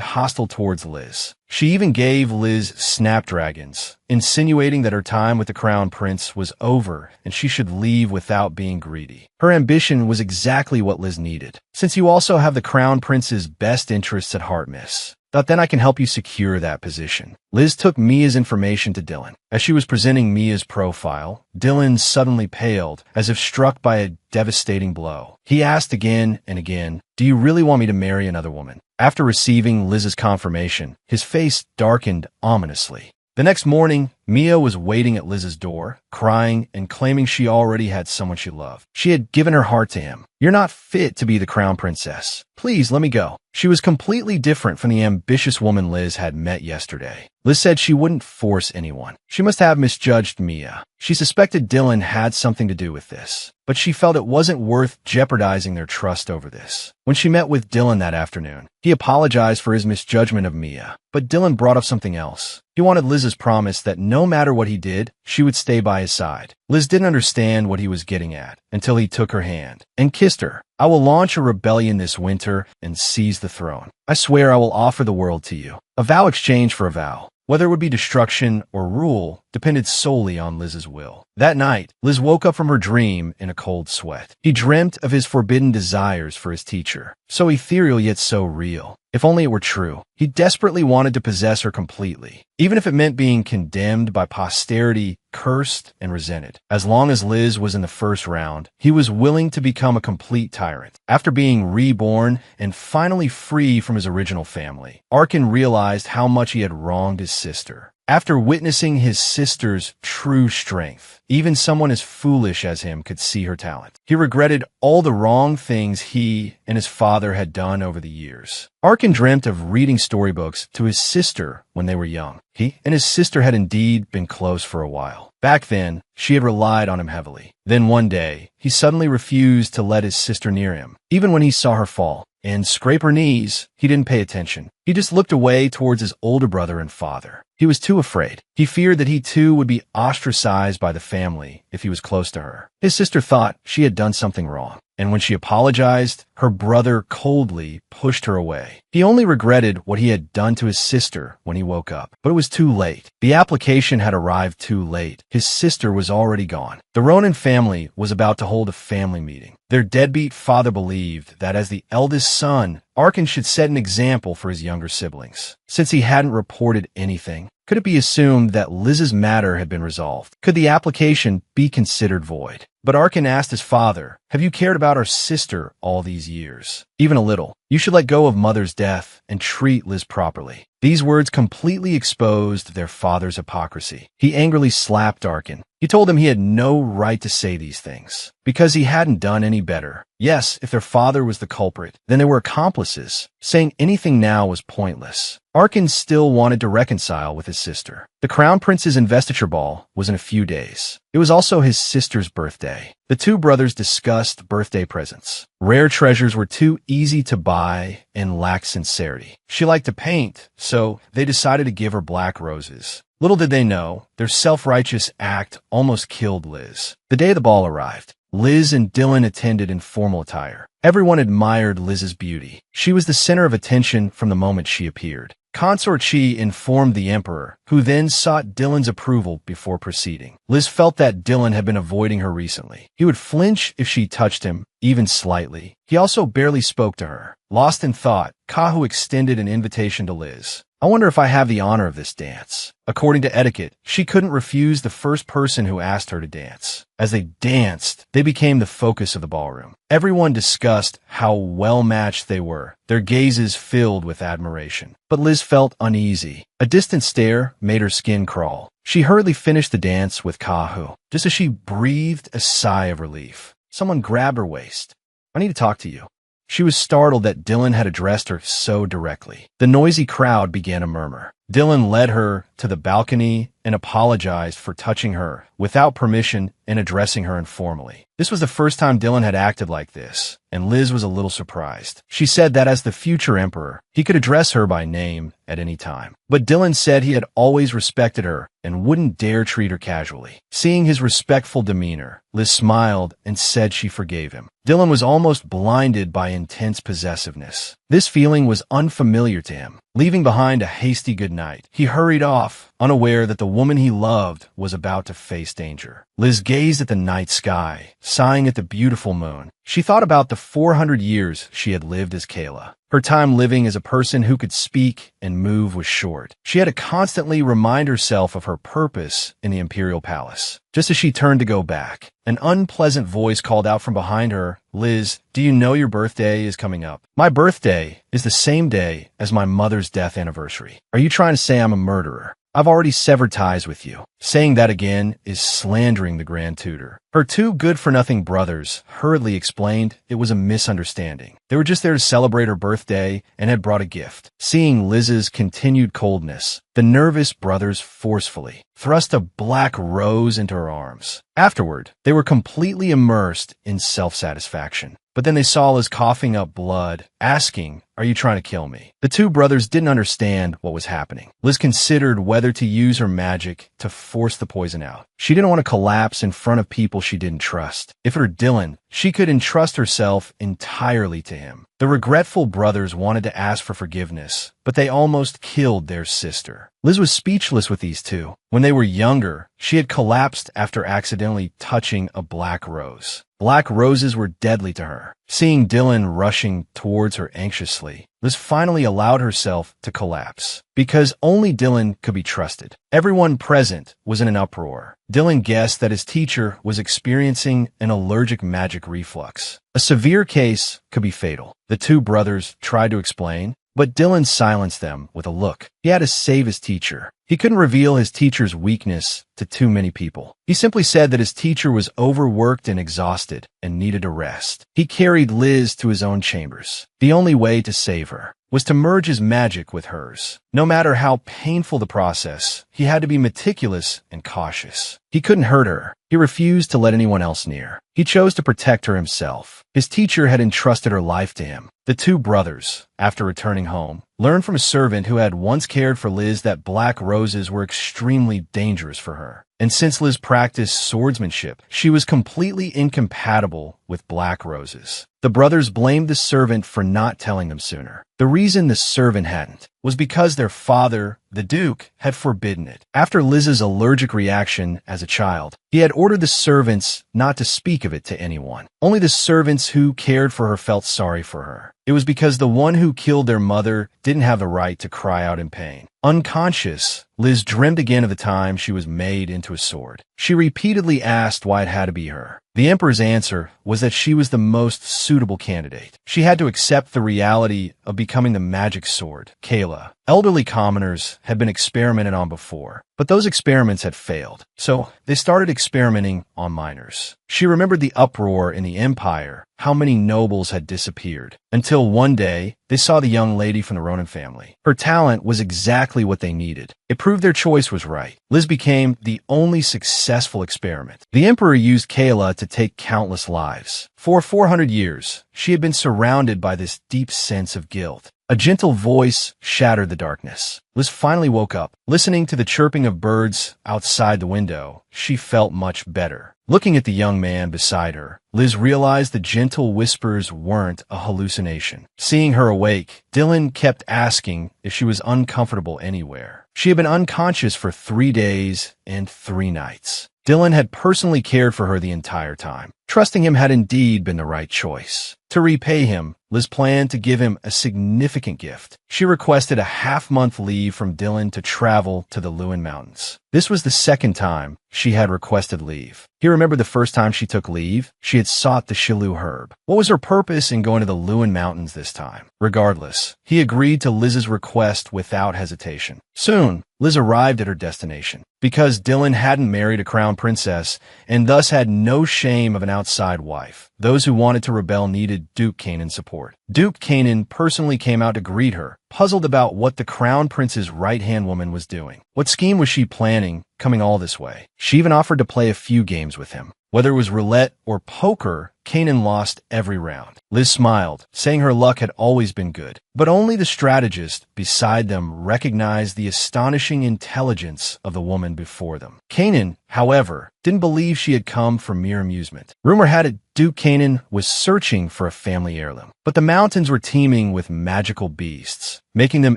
hostile towards Liz. She even gave Liz snapdragons, insinuating that her time with the crown prince was over and she should leave without being greedy. Her ambition was exactly what Liz needed. Since you also have the crown prince's best interests at heart, miss, thought then I can help you secure that position. Liz took Mia's information to Dylan. As she was presenting Mia's profile, Dylan suddenly paled, as if struck by a devastating blow. He asked again and again, "Do you really want me to marry another woman?" After receiving Liz's confirmation, his face darkened ominously. The next morning, Mia was waiting at Liz's door, crying and claiming she already had someone she loved. She had given her heart to him. "You're not fit to be the crown princess. Please let me go." She was completely different from the ambitious woman Liz had met yesterday. Liz said she wouldn't force anyone. She must have misjudged Mia. She suspected Dylan had something to do with this, but she felt it wasn't worth jeopardizing their trust over this. When she met with Dylan that afternoon, he apologized for his misjudgment of Mia, but Dylan brought up something else. He wanted Liz's promise that no matter what he did, she would stay by his side. Liz didn't understand what he was getting at until he took her hand and kissed her. "I will launch a rebellion this winter and seize the throne. I swear I will offer the world to you." A vow exchanged for a vow. Whether it would be destruction or rule depended solely on Liz's will. That night, Liz woke up from her dream in a cold sweat. He dreamt of his forbidden desires for his teacher, so ethereal yet so real. If only it were true. He desperately wanted to possess her completely, even if it meant being condemned by posterity, cursed, and resented. As long as Liz was in the first round, he was willing to become a complete tyrant. After being reborn and finally free from his original family, Arkin realized how much he had wronged his sister. After witnessing his sister's true strength, even someone as foolish as him could see her talent. He regretted all the wrong things he and his father had done over the years. Arkin dreamt of reading storybooks to his sister when they were young. He and his sister had indeed been close for a while. Back then, she had relied on him heavily. Then one day, he suddenly refused to let his sister near him, even when he saw her fall and scrape her knees. He didn't pay attention. He just looked away towards his older brother and father. He was too afraid. He feared that he too would be ostracized by the family if he was close to her. His sister thought she had done something wrong, and when she apologized, her brother coldly pushed her away. He only regretted what he had done to his sister when he woke up, but it was too late. The application had arrived too late. His sister was already gone. The Ronan family was about to hold a family meeting. Their deadbeat father believed that as the eldest son, Arkin should set an example for his younger siblings. Since he hadn't reported anything, could it be assumed that Liz's matter had been resolved? Could the application be considered void? But Arkin asked his father, "Have you cared about our sister all these years? Even a little. You should let go of Mother's death and treat Liz properly." These words completely exposed their father's hypocrisy. He angrily slapped Arkin. He told him he had no right to say these things, because he hadn't done any better. Yes, if their father was the culprit, then they were accomplices. Saying anything now was pointless. Arkin still wanted to reconcile with his sister. The Crown Prince's investiture ball was in a few days. It was also his sister's birthday. The two brothers discussed birthday presents. Rare treasures were too easy to buy and lacked sincerity. She liked to paint, so they decided to give her black roses. Little did they know, their self-righteous act almost killed Liz. The day the ball arrived, Liz and Dylan attended in formal attire. Everyone admired Liz's beauty. She was the center of attention from the moment she appeared. Consort Shi informed the emperor, who then sought Dylan's approval before proceeding. Liz felt that Dylan had been avoiding her recently. He would flinch if she touched him, even slightly. He also barely spoke to her. Lost in thought, Kahu extended an invitation to Liz. I wonder if I have the honor of this dance. According to etiquette, she couldn't refuse the first person who asked her to dance. As they danced, they became the focus of the ballroom. Everyone discussed how well-matched they were, their gazes filled with admiration. But Liz felt uneasy. A distant stare made her skin crawl. She hurriedly finished the dance with Kahu. Just as she breathed a sigh of relief, someone grabbed her waist. I need to talk to you. She was startled that Dylan had addressed her so directly. The noisy crowd began a murmur. Dylan led her to the balcony and apologized for touching her without permission and addressing her informally. This was the first time Dylan had acted like this, and Liz was a little surprised. She said that as the future emperor, he could address her by name at any time. But Dylan said he had always respected her and wouldn't dare treat her casually. Seeing his respectful demeanor, Liz smiled and said she forgave him. Dylan was almost blinded by intense possessiveness. This feeling was unfamiliar to him. Leaving behind a hasty goodnight, he hurried off, unaware that the woman he loved was about to face danger. Liz gazed at the night sky, sighing at the beautiful moon. She thought about the 400 years she had lived as Kayla. Her time living as a person who could speak and move was short. She had to constantly remind herself of her purpose in the imperial palace. Just as she turned to go back, an unpleasant voice called out from behind her, "Liz, do you know your birthday is coming up?" "My birthday is the same day as my mother's death anniversary. Are you trying to say I'm a murderer? I've already severed ties with you." Saying that again is slandering the Grand Tutor. Her two good-for-nothing brothers hurriedly explained it was a misunderstanding. They were just there to celebrate her birthday and had brought a gift. Seeing Liz's continued coldness, the nervous brothers forcefully thrust a black rose into her arms. Afterward, they were completely immersed in self-satisfaction. But then they saw Liz coughing up blood, asking, "Are you trying to kill me?" The two brothers didn't understand what was happening. Liz considered whether to use her magic to force the poison out. She didn't want to collapse in front of people she didn't trust. If it were Dylan, she could entrust herself entirely to him. The regretful brothers wanted to ask for forgiveness, but they almost killed their sister. Liz was speechless with these two. When they were younger, she had collapsed after accidentally touching a black rose. Black roses were deadly to her. Seeing Dylan rushing towards her anxiously, Liz finally allowed herself to collapse. Because only Dylan could be trusted. Everyone present was in an uproar. Dylan guessed that his teacher was experiencing an allergic magic reflux. A severe case could be fatal. The two brothers tried to explain, but Dylan silenced them with a look. He had to save his teacher. He couldn't reveal his teacher's weakness to too many people. He simply said that his teacher was overworked and exhausted and needed a rest. He carried Liz to his own chambers. The only way to save her was to merge his magic with hers. No matter how painful the process, he had to be meticulous and cautious. He couldn't hurt her. He refused to let anyone else near. He chose to protect her himself. His teacher had entrusted her life to him. The two brothers, after returning home, learned from a servant who had once cared for Liz that black roses were extremely dangerous for her. And since Liz practiced swordsmanship, she was completely incompatible with black roses. The brothers blamed the servant for not telling them sooner. The reason the servant hadn't was because their father, the Duke, had forbidden it. After Liz's allergic reaction as a child, he had ordered the servants not to speak of it to anyone. Only the servants who cared for her felt sorry for her. It was because the one who killed their mother didn't have the right to cry out in pain. Unconscious, Liz dreamed again of the time she was made into a sword. She repeatedly asked why it had to be her. The Emperor's answer was that she was the most suitable candidate. She had to accept the reality of becoming the magic sword, Kayla. Elderly commoners had been experimented on before, but those experiments had failed. So they started experimenting on minors. She remembered the uproar in the Empire, how many nobles had disappeared, until one day they saw the young lady from the Ronin family. Her talent was exactly what they needed. It proved their choice was right. Liz became the only successful experiment. The Emperor used Kayla to take countless lives. For 400 years, she had been surrounded by this deep sense of guilt. A gentle voice shattered the darkness. Liz finally woke up. Listening to the chirping of birds outside the window, she felt much better. Looking at the young man beside her, Liz realized the gentle whispers weren't a hallucination. Seeing her awake, Dylan kept asking if she was uncomfortable anywhere. She had been unconscious for 3 days and 3 nights. Dylan had personally cared for her the entire time. Trusting him had indeed been the right choice. To repay him, Liz planned to give him a significant gift. She requested a half-month leave from Dylan to travel to the Lewin Mountains. This was the second time she had requested leave. He remembered the first time she took leave, she had sought the Shilu herb. What was her purpose in going to the Lewin Mountains this time? Regardless, he agreed to Liz's request without hesitation. Soon, Liz arrived at her destination. Because Dylan hadn't married a crown princess and thus had no shame of an outside wife, those who wanted to rebel needed Duke Kanan's support. Duke Kanan personally came out to greet her, puzzled about what the crown prince's right-hand woman was doing. What scheme was she planning, coming all this way? She even offered to play a few games with him. Whether it was roulette or poker, Kanan lost every round. Liz smiled, saying her luck had always been good. But only the strategist beside them recognized the astonishing intelligence of the woman before them. Kanan, however, didn't believe she had come for mere amusement. Rumor had it Duke Kanan was searching for a family heirloom. But the mountains were teeming with magical beasts, making them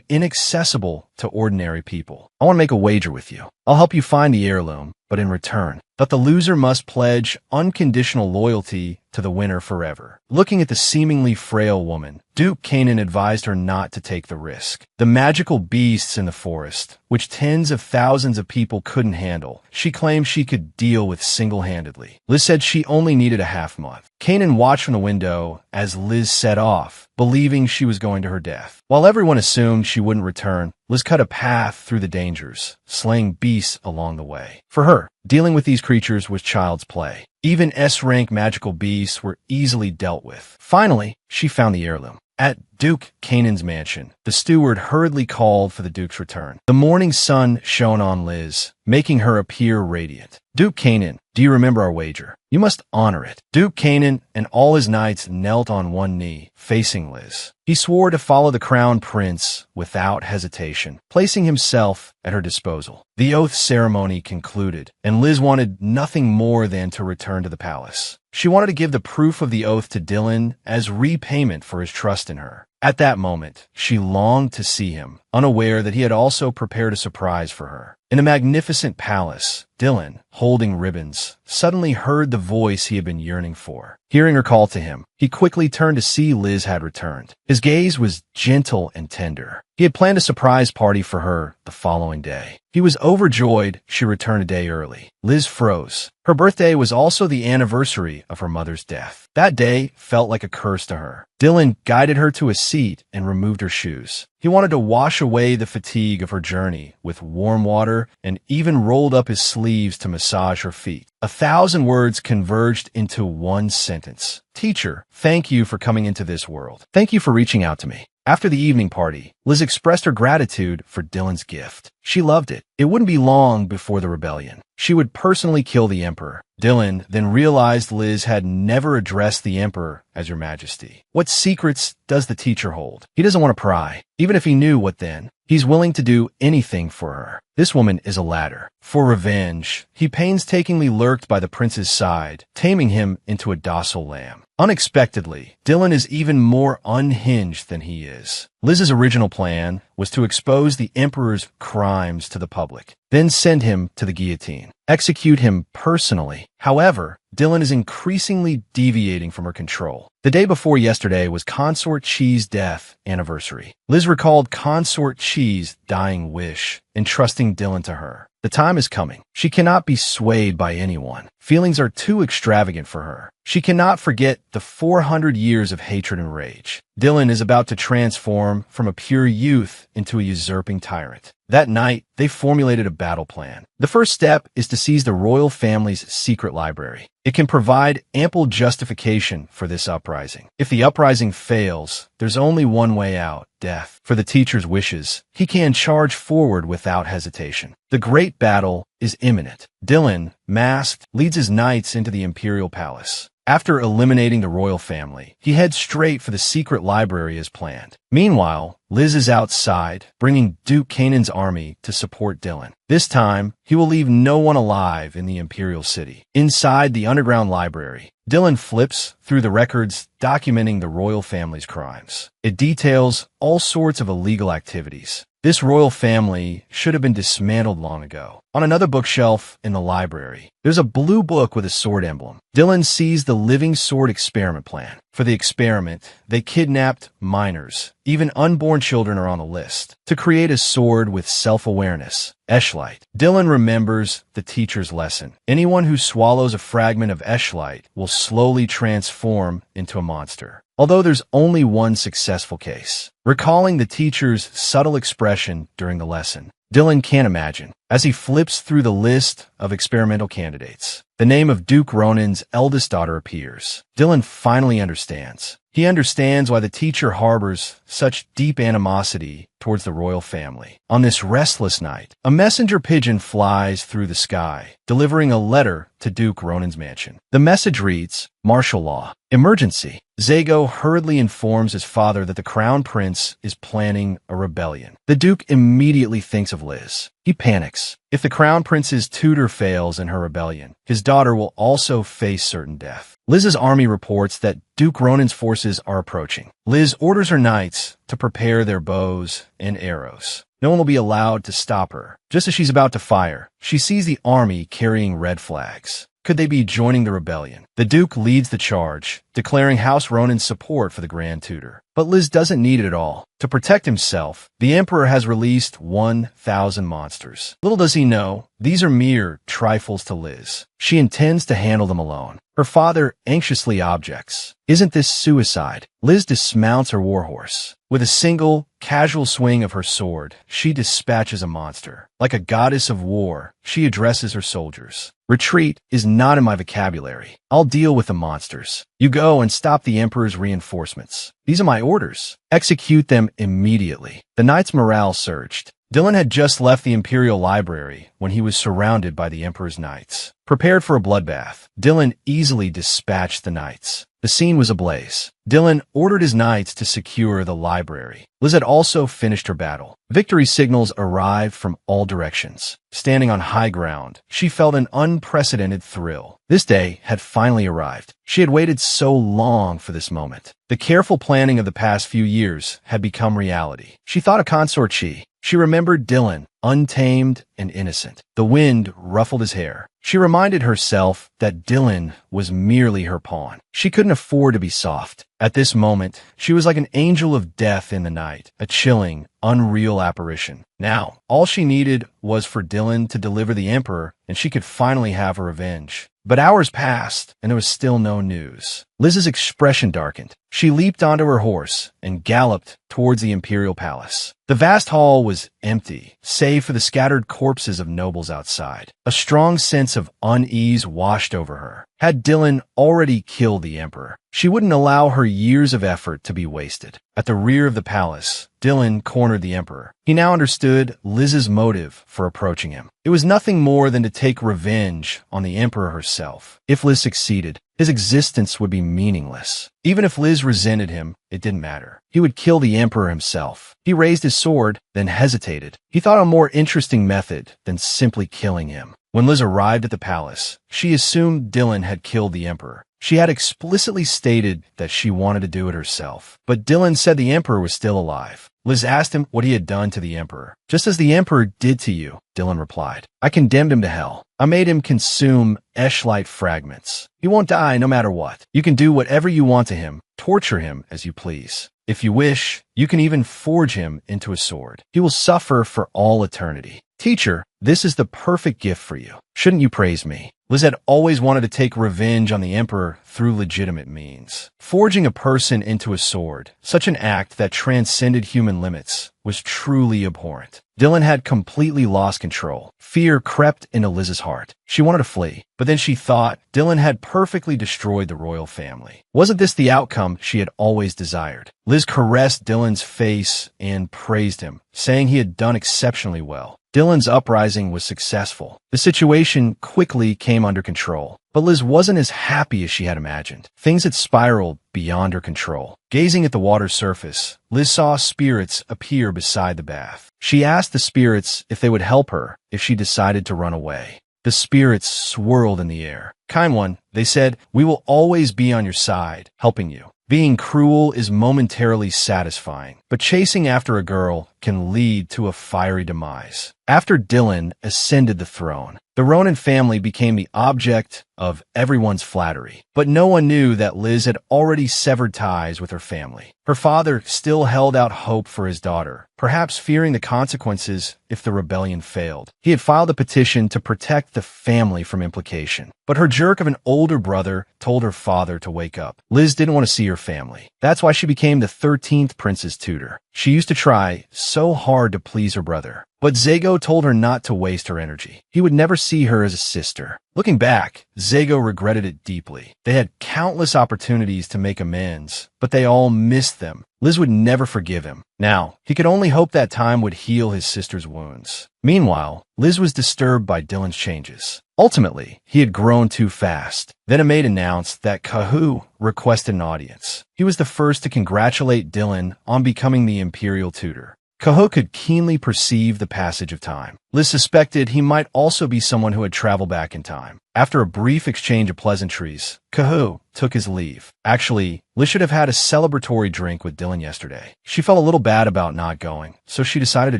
inaccessible to ordinary people. I want to make a wager with you. I'll help you find the heirloom, but in return, that the loser must pledge unconditional loyalty to the winner forever. Looking at the seemingly frail woman, Duke Kanan advised her not to take the risk. The magical beasts in the forest, which tens of thousands of people couldn't handle, she claimed she could deal with single-handedly. Liz said she only needed a half-month. Kanan watched from the window as Liz set off, believing she was going to her death. While everyone assumed she wouldn't return, Liz cut a path through the dangers, slaying beasts along the way. For her, dealing with these creatures was child's play. Even S-rank magical beasts were easily dealt with. Finally, she found the heirloom. At Duke Kanan's mansion, the steward hurriedly called for the Duke's return. The morning sun shone on Liz, making her appear radiant. Duke Kanan, do you remember our wager? You must honor it. Duke Kanan and all his knights knelt on one knee, facing Liz. He swore to follow the crown prince without hesitation, placing himself at her disposal. The oath ceremony concluded, and Liz wanted nothing more than to return to the palace. She wanted to give the proof of the oath to Dylan as repayment for his trust in her. At that moment, she longed to see him, unaware that he had also prepared a surprise for her. In a magnificent palace, Dylan, holding ribbons, suddenly heard the voice he had been yearning for. Hearing her call to him, he quickly turned to see Liz had returned. His gaze was gentle and tender. He had planned a surprise party for her the following day. He was overjoyed she returned a day early. Liz froze. Her birthday was also the anniversary of her mother's death. That day felt like a curse to her. Dylan guided her to a seat and removed her shoes. He wanted to wash away the fatigue of her journey with warm water and even rolled up his sleeves to massage her feet. 1,000 words converged into one sentence. Teacher, thank you for coming into this world. Thank you for reaching out to me. After the evening party, Liz expressed her gratitude for Dylan's gift. She loved it. It wouldn't be long before the rebellion. She would personally kill the emperor. Dylan then realized Liz had never addressed the emperor as Your Majesty. What secrets does the teacher hold? He doesn't want to pry. Even if he knew, what then? He's willing to do anything for her. This woman is a ladder. For revenge, he painstakingly lurked by the prince's side, taming him into a docile lamb. Unexpectedly, Dylan is even more unhinged than he is. Liz's original plan was to expose the emperor's crimes to the public, then send him to the guillotine, execute him personally. However, Dylan is increasingly deviating from her control. The day before yesterday was Consort Chi's death anniversary. Liz recalled Consort Chi's dying wish, entrusting Dylan to her. The time is coming. She cannot be swayed by anyone. Feelings are too extravagant for her. She cannot forget the 400 years of hatred and rage. Dylan is about to transform from a pure youth into a usurping tyrant. That night, they formulated a battle plan. The first step is to seize the royal family's secret library. It can provide ample justification for this uprising. If the uprising fails, there's only one way out: death. For the teacher's wishes, he can charge forward without hesitation. The great battle is imminent. Dylan, masked, leads his knights into the imperial palace. After eliminating the royal family, he heads straight for the secret library as planned. Meanwhile, Liz is outside, bringing Duke Kanan's army to support Dylan. This time, he will leave no one alive in the Imperial City. Inside the underground library, Dylan flips through the records documenting the royal family's crimes. It details all sorts of illegal activities. This royal family should have been dismantled long ago. On another bookshelf in the library, there's a blue book with a sword emblem. Dylan sees the living sword experiment plan. For the experiment, they kidnapped minors. Even unborn children are on the list. To create a sword with self-awareness, Eshlight. Dylan remembers the teacher's lesson. Anyone who swallows a fragment of Eshlight will slowly transform into a monster. Although there's only one successful case. Recalling the teacher's subtle expression during the lesson, Dylan can't imagine. As he flips through the list of experimental candidates, the name of Duke Ronan's eldest daughter appears. Dylan finally understands. He understands why the teacher harbors such deep animosity towards the royal family. On this restless night, a messenger pigeon flies through the sky, delivering a letter to Duke Ronan's mansion. The message reads, "Martial law. Emergency." Zago hurriedly informs his father that the crown prince is planning a rebellion. The Duke immediately thinks of Liz. He panics. If the crown prince's tutor fails in her rebellion, his daughter will also face certain death. Liz's army reports that Duke Ronan's forces are approaching. Liz orders her knights to prepare their bows and arrows. No one will be allowed to stop her. Just as she's about to fire, she sees the army carrying red flags. Could they be joining the rebellion? The Duke leads the charge, declaring House Ronan's support for the Grand Tutor. But Liz doesn't need it at all. To protect himself, the Emperor has released 1,000 monsters. Little does he know, these are mere trifles to Liz. She intends to handle them alone. Her father anxiously objects. Isn't this suicide? Liz dismounts her warhorse. With a single, casual swing of her sword, she dispatches a monster. Like a goddess of war, she addresses her soldiers. Retreat is not in my vocabulary. I'll deal with the monsters. You go and stop the Emperor's reinforcements. These are my orders. Execute them immediately. The knights' morale surged. Dylan had just left the Imperial Library when he was surrounded by the Emperor's knights. Prepared for a bloodbath, Dylan easily dispatched the knights. The scene was ablaze. Dylan ordered his knights to secure the library. Liz had also finished her battle. Victory signals arrived from all directions. Standing on high ground, she felt an unprecedented thrill. This day had finally arrived. She had waited so long for this moment. The careful planning of the past few years had become reality. She thought of Consort Chi. She remembered Dylan, untamed and innocent. The wind ruffled his hair. She reminded herself that Dylan was merely her pawn. She couldn't afford to be soft. At this moment, she was like an angel of death in the night, a chilling, unreal apparition. Now, all she needed was for Dylan to deliver the Emperor, and she could finally have her revenge. But hours passed, and there was still no news. Liz's expression darkened. She leaped onto her horse and galloped towards the Imperial Palace. The vast hall was empty, save for the scattered corpses of nobles outside. A strong sense of unease washed over her. Had Dylan already killed the Emperor, she wouldn't allow her years of effort to be wasted. At the rear of the palace, Dylan cornered the Emperor. He now understood Liz's motive for approaching him. It was nothing more than to take revenge on the Emperor herself. If Liz succeeded, his existence would be meaningless. Even if Liz resented him, it didn't matter. He would kill the Emperor himself. He raised his sword, then hesitated. He thought a more interesting method than simply killing him. When Liz arrived at the palace, she assumed Dylan had killed the Emperor. She had explicitly stated that she wanted to do it herself. But Dylan said the Emperor was still alive. Liz asked him what he had done to the Emperor. "Just as the Emperor did to you," Dylan replied. "I condemned him to hell. I made him consume Eshlight fragments. He won't die no matter what. You can do whatever you want to him. Torture him as you please. If you wish, you can even forge him into a sword. He will suffer for all eternity. Teacher, this is the perfect gift for you. Shouldn't you praise me?" Liz had always wanted to take revenge on the Emperor through legitimate means. Forging a person into a sword, such an act that transcended human limits, was truly abhorrent. Dylan had completely lost control. Fear crept into Liz's heart. She wanted to flee, but then she thought Dylan had perfectly destroyed the royal family. Wasn't this the outcome she had always desired? Liz caressed Dylan's face and praised him, saying he had done exceptionally well. Dylan's uprising uprising was successful. The situation quickly came under control. But Liz wasn't as happy as she had imagined. Things had spiraled beyond her control. Gazing at the water's surface, Liz saw spirits appear beside the bath. She asked the spirits if they would help her if she decided to run away. The spirits swirled in the air. "Kind one," they said, "we will always be on your side, helping you. Being cruel is momentarily satisfying, but chasing after a girl can lead to a fiery demise." After Dylan ascended the throne, the Ronan family became the object of everyone's flattery. But no one knew that Liz had already severed ties with her family. Her father still held out hope for his daughter, perhaps fearing the consequences if the rebellion failed. He had filed a petition to protect the family from implication. But her jerk of an older brother told her father to wake up. Liz didn't want to see her family. That's why she became the 13th prince's tutor. She used to try so hard to please her brother. But Zago told her not to waste her energy. He would never see her as a sister. Looking back, Zago regretted it deeply. They had countless opportunities to make amends, but they all missed them. Liz would never forgive him. Now, he could only hope that time would heal his sister's wounds. Meanwhile, Liz was disturbed by Dylan's changes. Ultimately, he had grown too fast. Then a maid announced that Kahu requested an audience. He was the first to congratulate Dylan on becoming the imperial tutor. Kahu could keenly perceive the passage of time. Liz suspected he might also be someone who had traveled back in time. After a brief exchange of pleasantries, Kahu took his leave. Actually, Liz should have had a celebratory drink with Dylan yesterday. She felt a little bad about not going, so she decided to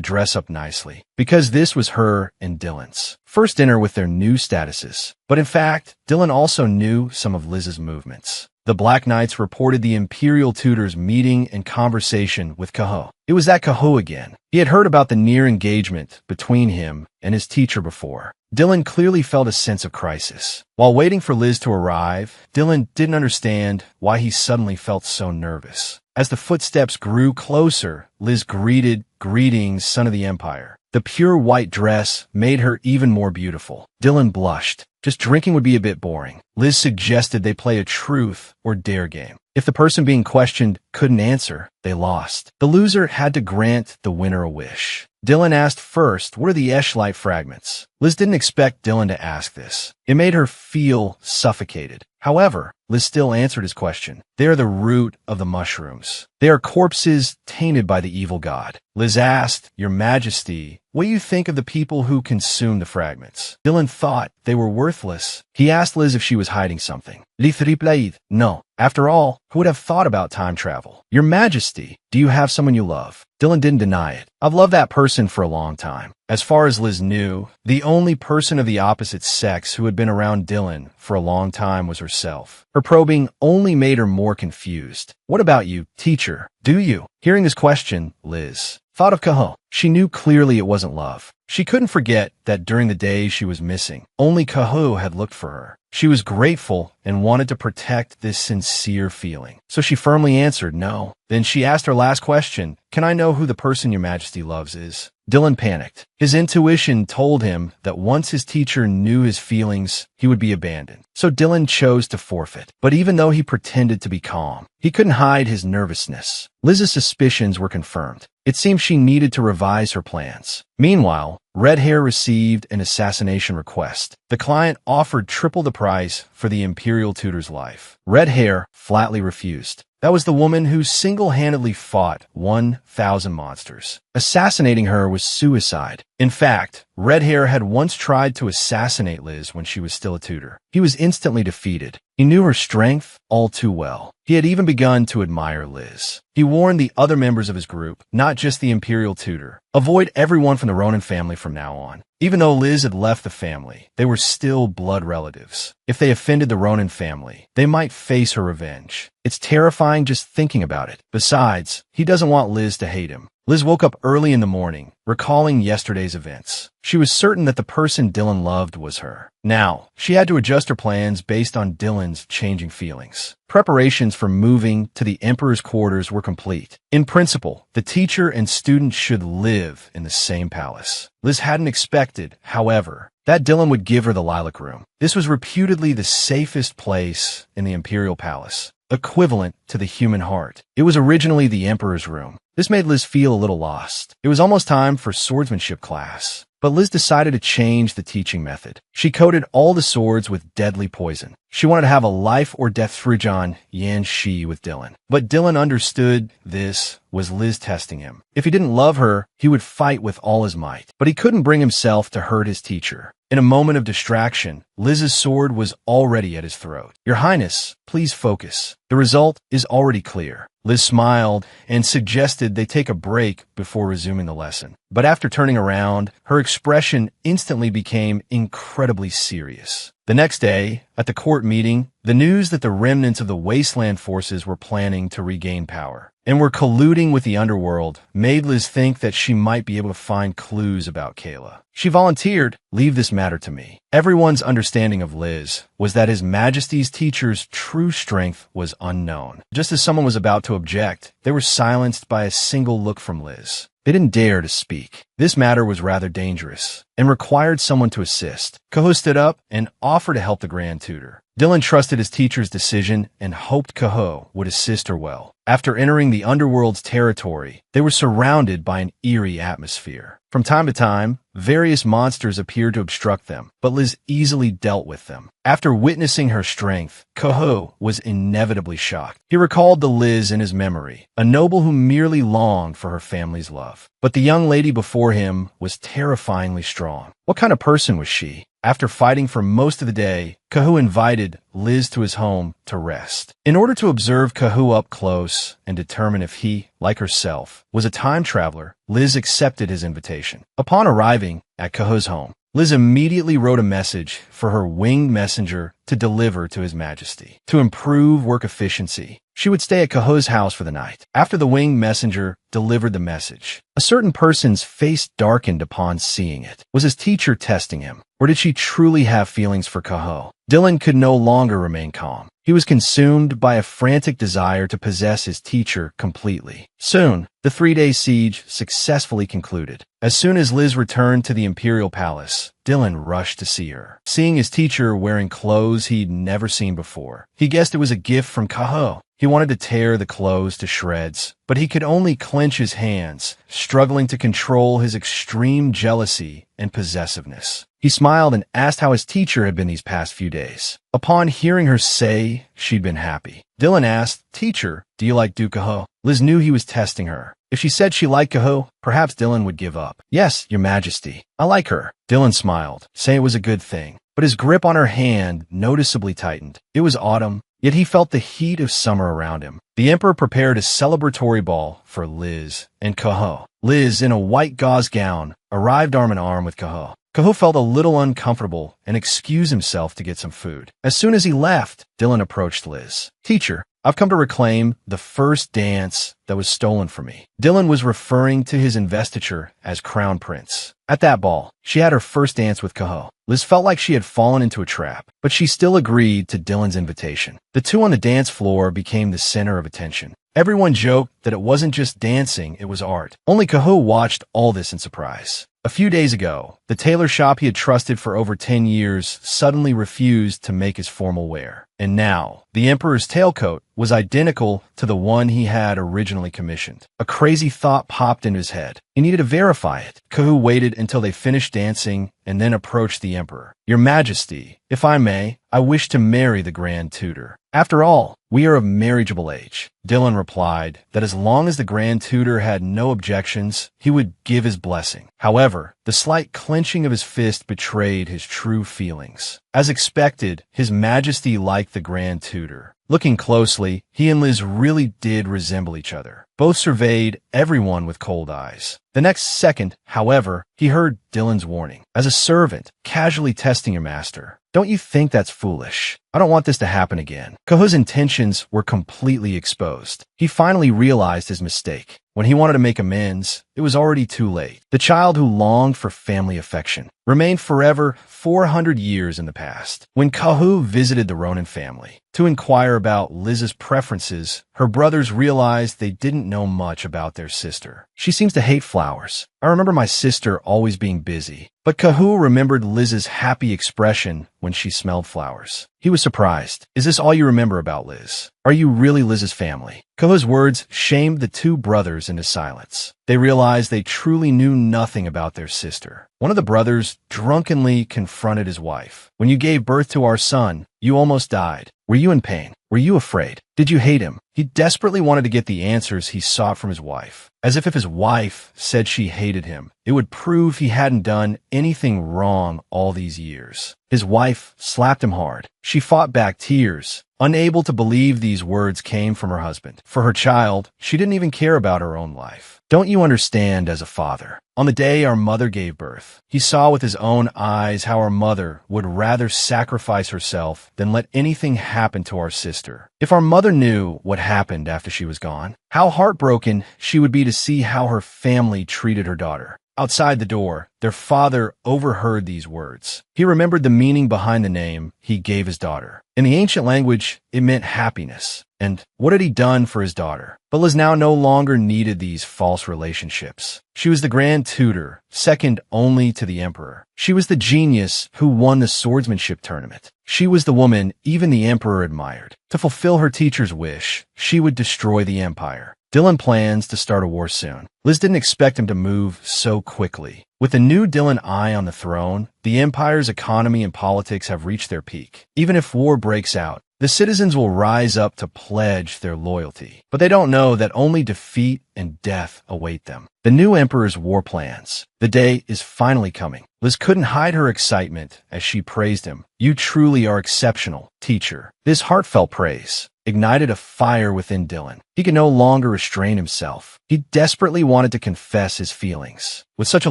dress up nicely, because this was her and Dylan's first dinner with their new statuses. But in fact, Dylan also knew some of Liz's movements. The Black Knights reported the imperial tutor's meeting and conversation with Kahu. It was that Kahu again. He had heard about the near engagement between him and his teacher before. Dylan clearly felt a sense of crisis. While waiting for Liz to arrive, Dylan didn't understand why he suddenly felt so nervous. As the footsteps grew closer, Liz greeted, "Greetings, son of the Empire." The pure white dress made her even more beautiful. Dylan blushed. Just drinking would be a bit boring. Liz suggested they play a truth or dare game. If the person being questioned couldn't answer, they lost. The loser had to grant the winner a wish. Dylan asked first, "What are the Eschlite fragments?" Liz didn't expect Dylan to ask this. It made her feel suffocated. However, Liz still answered his question. "They are the root of the mushrooms. They are corpses tainted by the evil god." Liz asked, "Your Majesty, what do you think of the people who consume the fragments?" Dylan thought they were worthless. He asked Liz if she was hiding something. Liz replied, "No. After all, who would have thought about time travel?" "Your Majesty, do you have someone you love?" Dylan didn't deny it. "I've loved that person for a long time." As far as Liz knew, the only person of the opposite sex who had been around Dylan for a long time was herself. Her probing only made her more confused. "What about you, teacher? Do you?" Hearing his question, Liz thought of Kahu. She knew clearly it wasn't love. She couldn't forget that during the days she was missing, only Kahu had looked for her. She was grateful and wanted to protect this sincere feeling. So she firmly answered no. Then she asked her last question, "Can I know who the person your Majesty loves is?" Dylan panicked. His intuition told him that once his teacher knew his feelings, he would be abandoned. So Dylan chose to forfeit. But even though he pretended to be calm, he couldn't hide his nervousness. Liz's suspicions were confirmed. It seemed she needed to revise her plans. Meanwhile, Red Hair received an assassination request. The client offered triple the price for the Imperial tutor's life. Red Hair flatly refused. That was the woman who single-handedly fought 1,000 monsters. Assassinating her was suicide. In fact, Red Hair had once tried to assassinate Liz when she was still a tutor. He was instantly defeated. He knew her strength all too well. He had even begun to admire Liz. He warned the other members of his group, not just the Imperial tutor, avoid everyone from the Ronan family from now on. Even though Liz had left the family, they were still blood relatives. If they offended the Ronan family, they might face her revenge. It's terrifying just thinking about it. Besides, he doesn't want Liz to hate him. Liz woke up early in the morning, recalling yesterday's events. She was certain that the person Dylan loved was her. Now, she had to adjust her plans based on Dylan's changing feelings. Preparations for moving to the Emperor's quarters were complete. In principle, the teacher and student should live in the same palace. Liz hadn't expected, however, that Dylan would give her the Lilac Room. This was reputedly the safest place in the Imperial Palace, equivalent to the human heart. It was originally the Emperor's room. This made Liz feel a little lost. It was almost time for swordsmanship class. But Liz decided to change the teaching method. She coated all the swords with deadly poison. She wanted to have a life-or-death Frujan Yan Shi with Dylan. But Dylan understood this was Liz testing him. If he didn't love her, he would fight with all his might. But he couldn't bring himself to hurt his teacher. In a moment of distraction, Liz's sword was already at his throat. "Your Highness, please focus. The result is already clear." Liz smiled and suggested they take a break before resuming the lesson. But after turning around, her expression instantly became incredibly serious. The next day, at the court meeting, the news that the remnants of the Wasteland forces were planning to regain power and were colluding with the underworld made Liz think that she might be able to find clues about Kayla. She volunteered, "Leave this matter to me." Everyone's understanding of Liz was that His Majesty's teacher's true strength was unknown. Just as someone was about to object, they were silenced by a single look from Liz. They didn't dare to speak. This matter was rather dangerous and required someone to assist. Kaho stood up and offered to help the Grand Tutor. Dylan trusted his teacher's decision and hoped Kaho would assist her well. After entering the underworld's territory, they were surrounded by an eerie atmosphere. From time to time, various monsters appeared to obstruct them, but Liz easily dealt with them. After witnessing her strength, Kaho was inevitably shocked. He recalled the Liz in his memory, a noble who merely longed for her family's love. But the young lady before him was terrifyingly strong. What kind of person was she? After fighting for most of the day, Kahu invited Liz to his home to rest. In order to observe Kahu up close and determine if he, like herself, was a time traveler, Liz accepted his invitation. Upon arriving at Kahu's home, Liz immediately wrote a message for her winged messenger to deliver to His Majesty. To improve work efficiency, she would stay at Kaho's house for the night. After the winged messenger delivered the message, a certain person's face darkened upon seeing it. Was his teacher testing him? Or did she truly have feelings for Kaho? Dylan could no longer remain calm. He was consumed by a frantic desire to possess his teacher completely. Soon, the 3-day siege successfully concluded. As soon as Liz returned to the Imperial Palace, Dylan rushed to see her. Seeing his teacher wearing clothes he'd never seen before, he guessed it was a gift from Kaho. He wanted to tear the clothes to shreds, but he could only clench his hands, struggling to control his extreme jealousy and possessiveness. He smiled and asked how his teacher had been these past few days. Upon hearing her say she'd been happy, Dylan asked, "Teacher, do you like Kaho?" Liz knew he was testing her. If she said she liked Kaho, perhaps Dylan would give up. "Yes, Your Majesty. I like her." Dylan smiled, saying it was a good thing, but his grip on her hand noticeably tightened. It was autumn, yet he felt the heat of summer around him. The Emperor prepared a celebratory ball for Liz and Kaho. Liz, in a white gauze gown, arrived arm in arm with Kaho. Kaho felt a little uncomfortable and excused himself to get some food. As soon as he left, Dylan approached Liz. "Teacher, I've come to reclaim the first dance that was stolen from me." Dylan was referring to his investiture as Crown Prince. At that ball, she had her first dance with Kaho. Liz felt like she had fallen into a trap, but she still agreed to Dylan's invitation. The two on the dance floor became the center of attention. Everyone joked that it wasn't just dancing, it was art. Only Kaho watched all this in surprise. A few days ago, the tailor shop he had trusted for over 10 years suddenly refused to make his formal wear. And now, the Emperor's tailcoat was identical to the one he had originally commissioned. A crazy thought popped into his head. He needed to verify it. Kahu waited until they finished dancing and then approached the Emperor. "Your Majesty, if I may, I wish to marry the Grand Tutor. After all, we are of marriageable age." Dylan replied that as long as the Grand Tutor had no objections, he would give his blessing. However, the slight clenching of his fist betrayed his true feelings. As expected, His Majesty liked the Grand Tutor. Looking closely, he and Liz really did resemble each other. Both surveyed everyone with cold eyes. The next second, however, he heard Dylan's warning. "As a servant, casually testing your master. Don't you think that's foolish? I don't want this to happen again." Kaho's intentions were completely exposed. He finally realized his mistake. When he wanted to make amends, it was already too late. The child who longed for family affection remained forever 400 years in the past. When Kahu visited the Ronin family to inquire about Liz's preferences, her brothers realized they didn't know much about their sister. "She seems to hate flowers. I remember my sister always being busy." But Kahu remembered Liz's happy expression when she smelled flowers. He was surprised. "Is this all you remember about Liz? Are you really Liz's family?" Kahu's words shamed the two brothers into silence. They realized they truly knew nothing about their sister. One of the brothers drunkenly confronted his wife. "When you gave birth to our son, you almost died. Were you in pain? Were you afraid? Did you hate him?" He desperately wanted to get the answers he sought from his wife. As if his wife said she hated him, it would prove he hadn't done anything wrong all these years. His wife slapped him hard. She fought back tears, unable to believe these words came from her husband. For her child, she didn't even care about her own life. "Don't you understand as a father? On the day our mother gave birth, he saw with his own eyes how our mother would rather sacrifice herself than let anything happen to our sister. If our mother knew what happened after she was gone, how heartbroken she would be to see how her family treated her daughter." Outside the door, their father overheard these words. He remembered the meaning behind the name he gave his daughter. In the ancient language, it meant happiness. And what had he done for his daughter? But Liz now no longer needed these false relationships. She was the grand tutor, second only to the emperor. She was the genius who won the swordsmanship tournament. She was the woman even the emperor admired. To fulfill her teacher's wish, she would destroy the empire. Dylan plans to start a war soon. Liz didn't expect him to move so quickly. With the new Dylan I on the throne, the empire's economy and politics have reached their peak. Even if war breaks out, the citizens will rise up to pledge their loyalty. But they don't know that only defeat and death await them. The new emperor's war plans. The day is finally coming. Liz couldn't hide her excitement as she praised him. "You truly are exceptional, teacher." This heartfelt praise ignited a fire within Dylan. He could no longer restrain himself. He desperately wanted to confess his feelings. With such a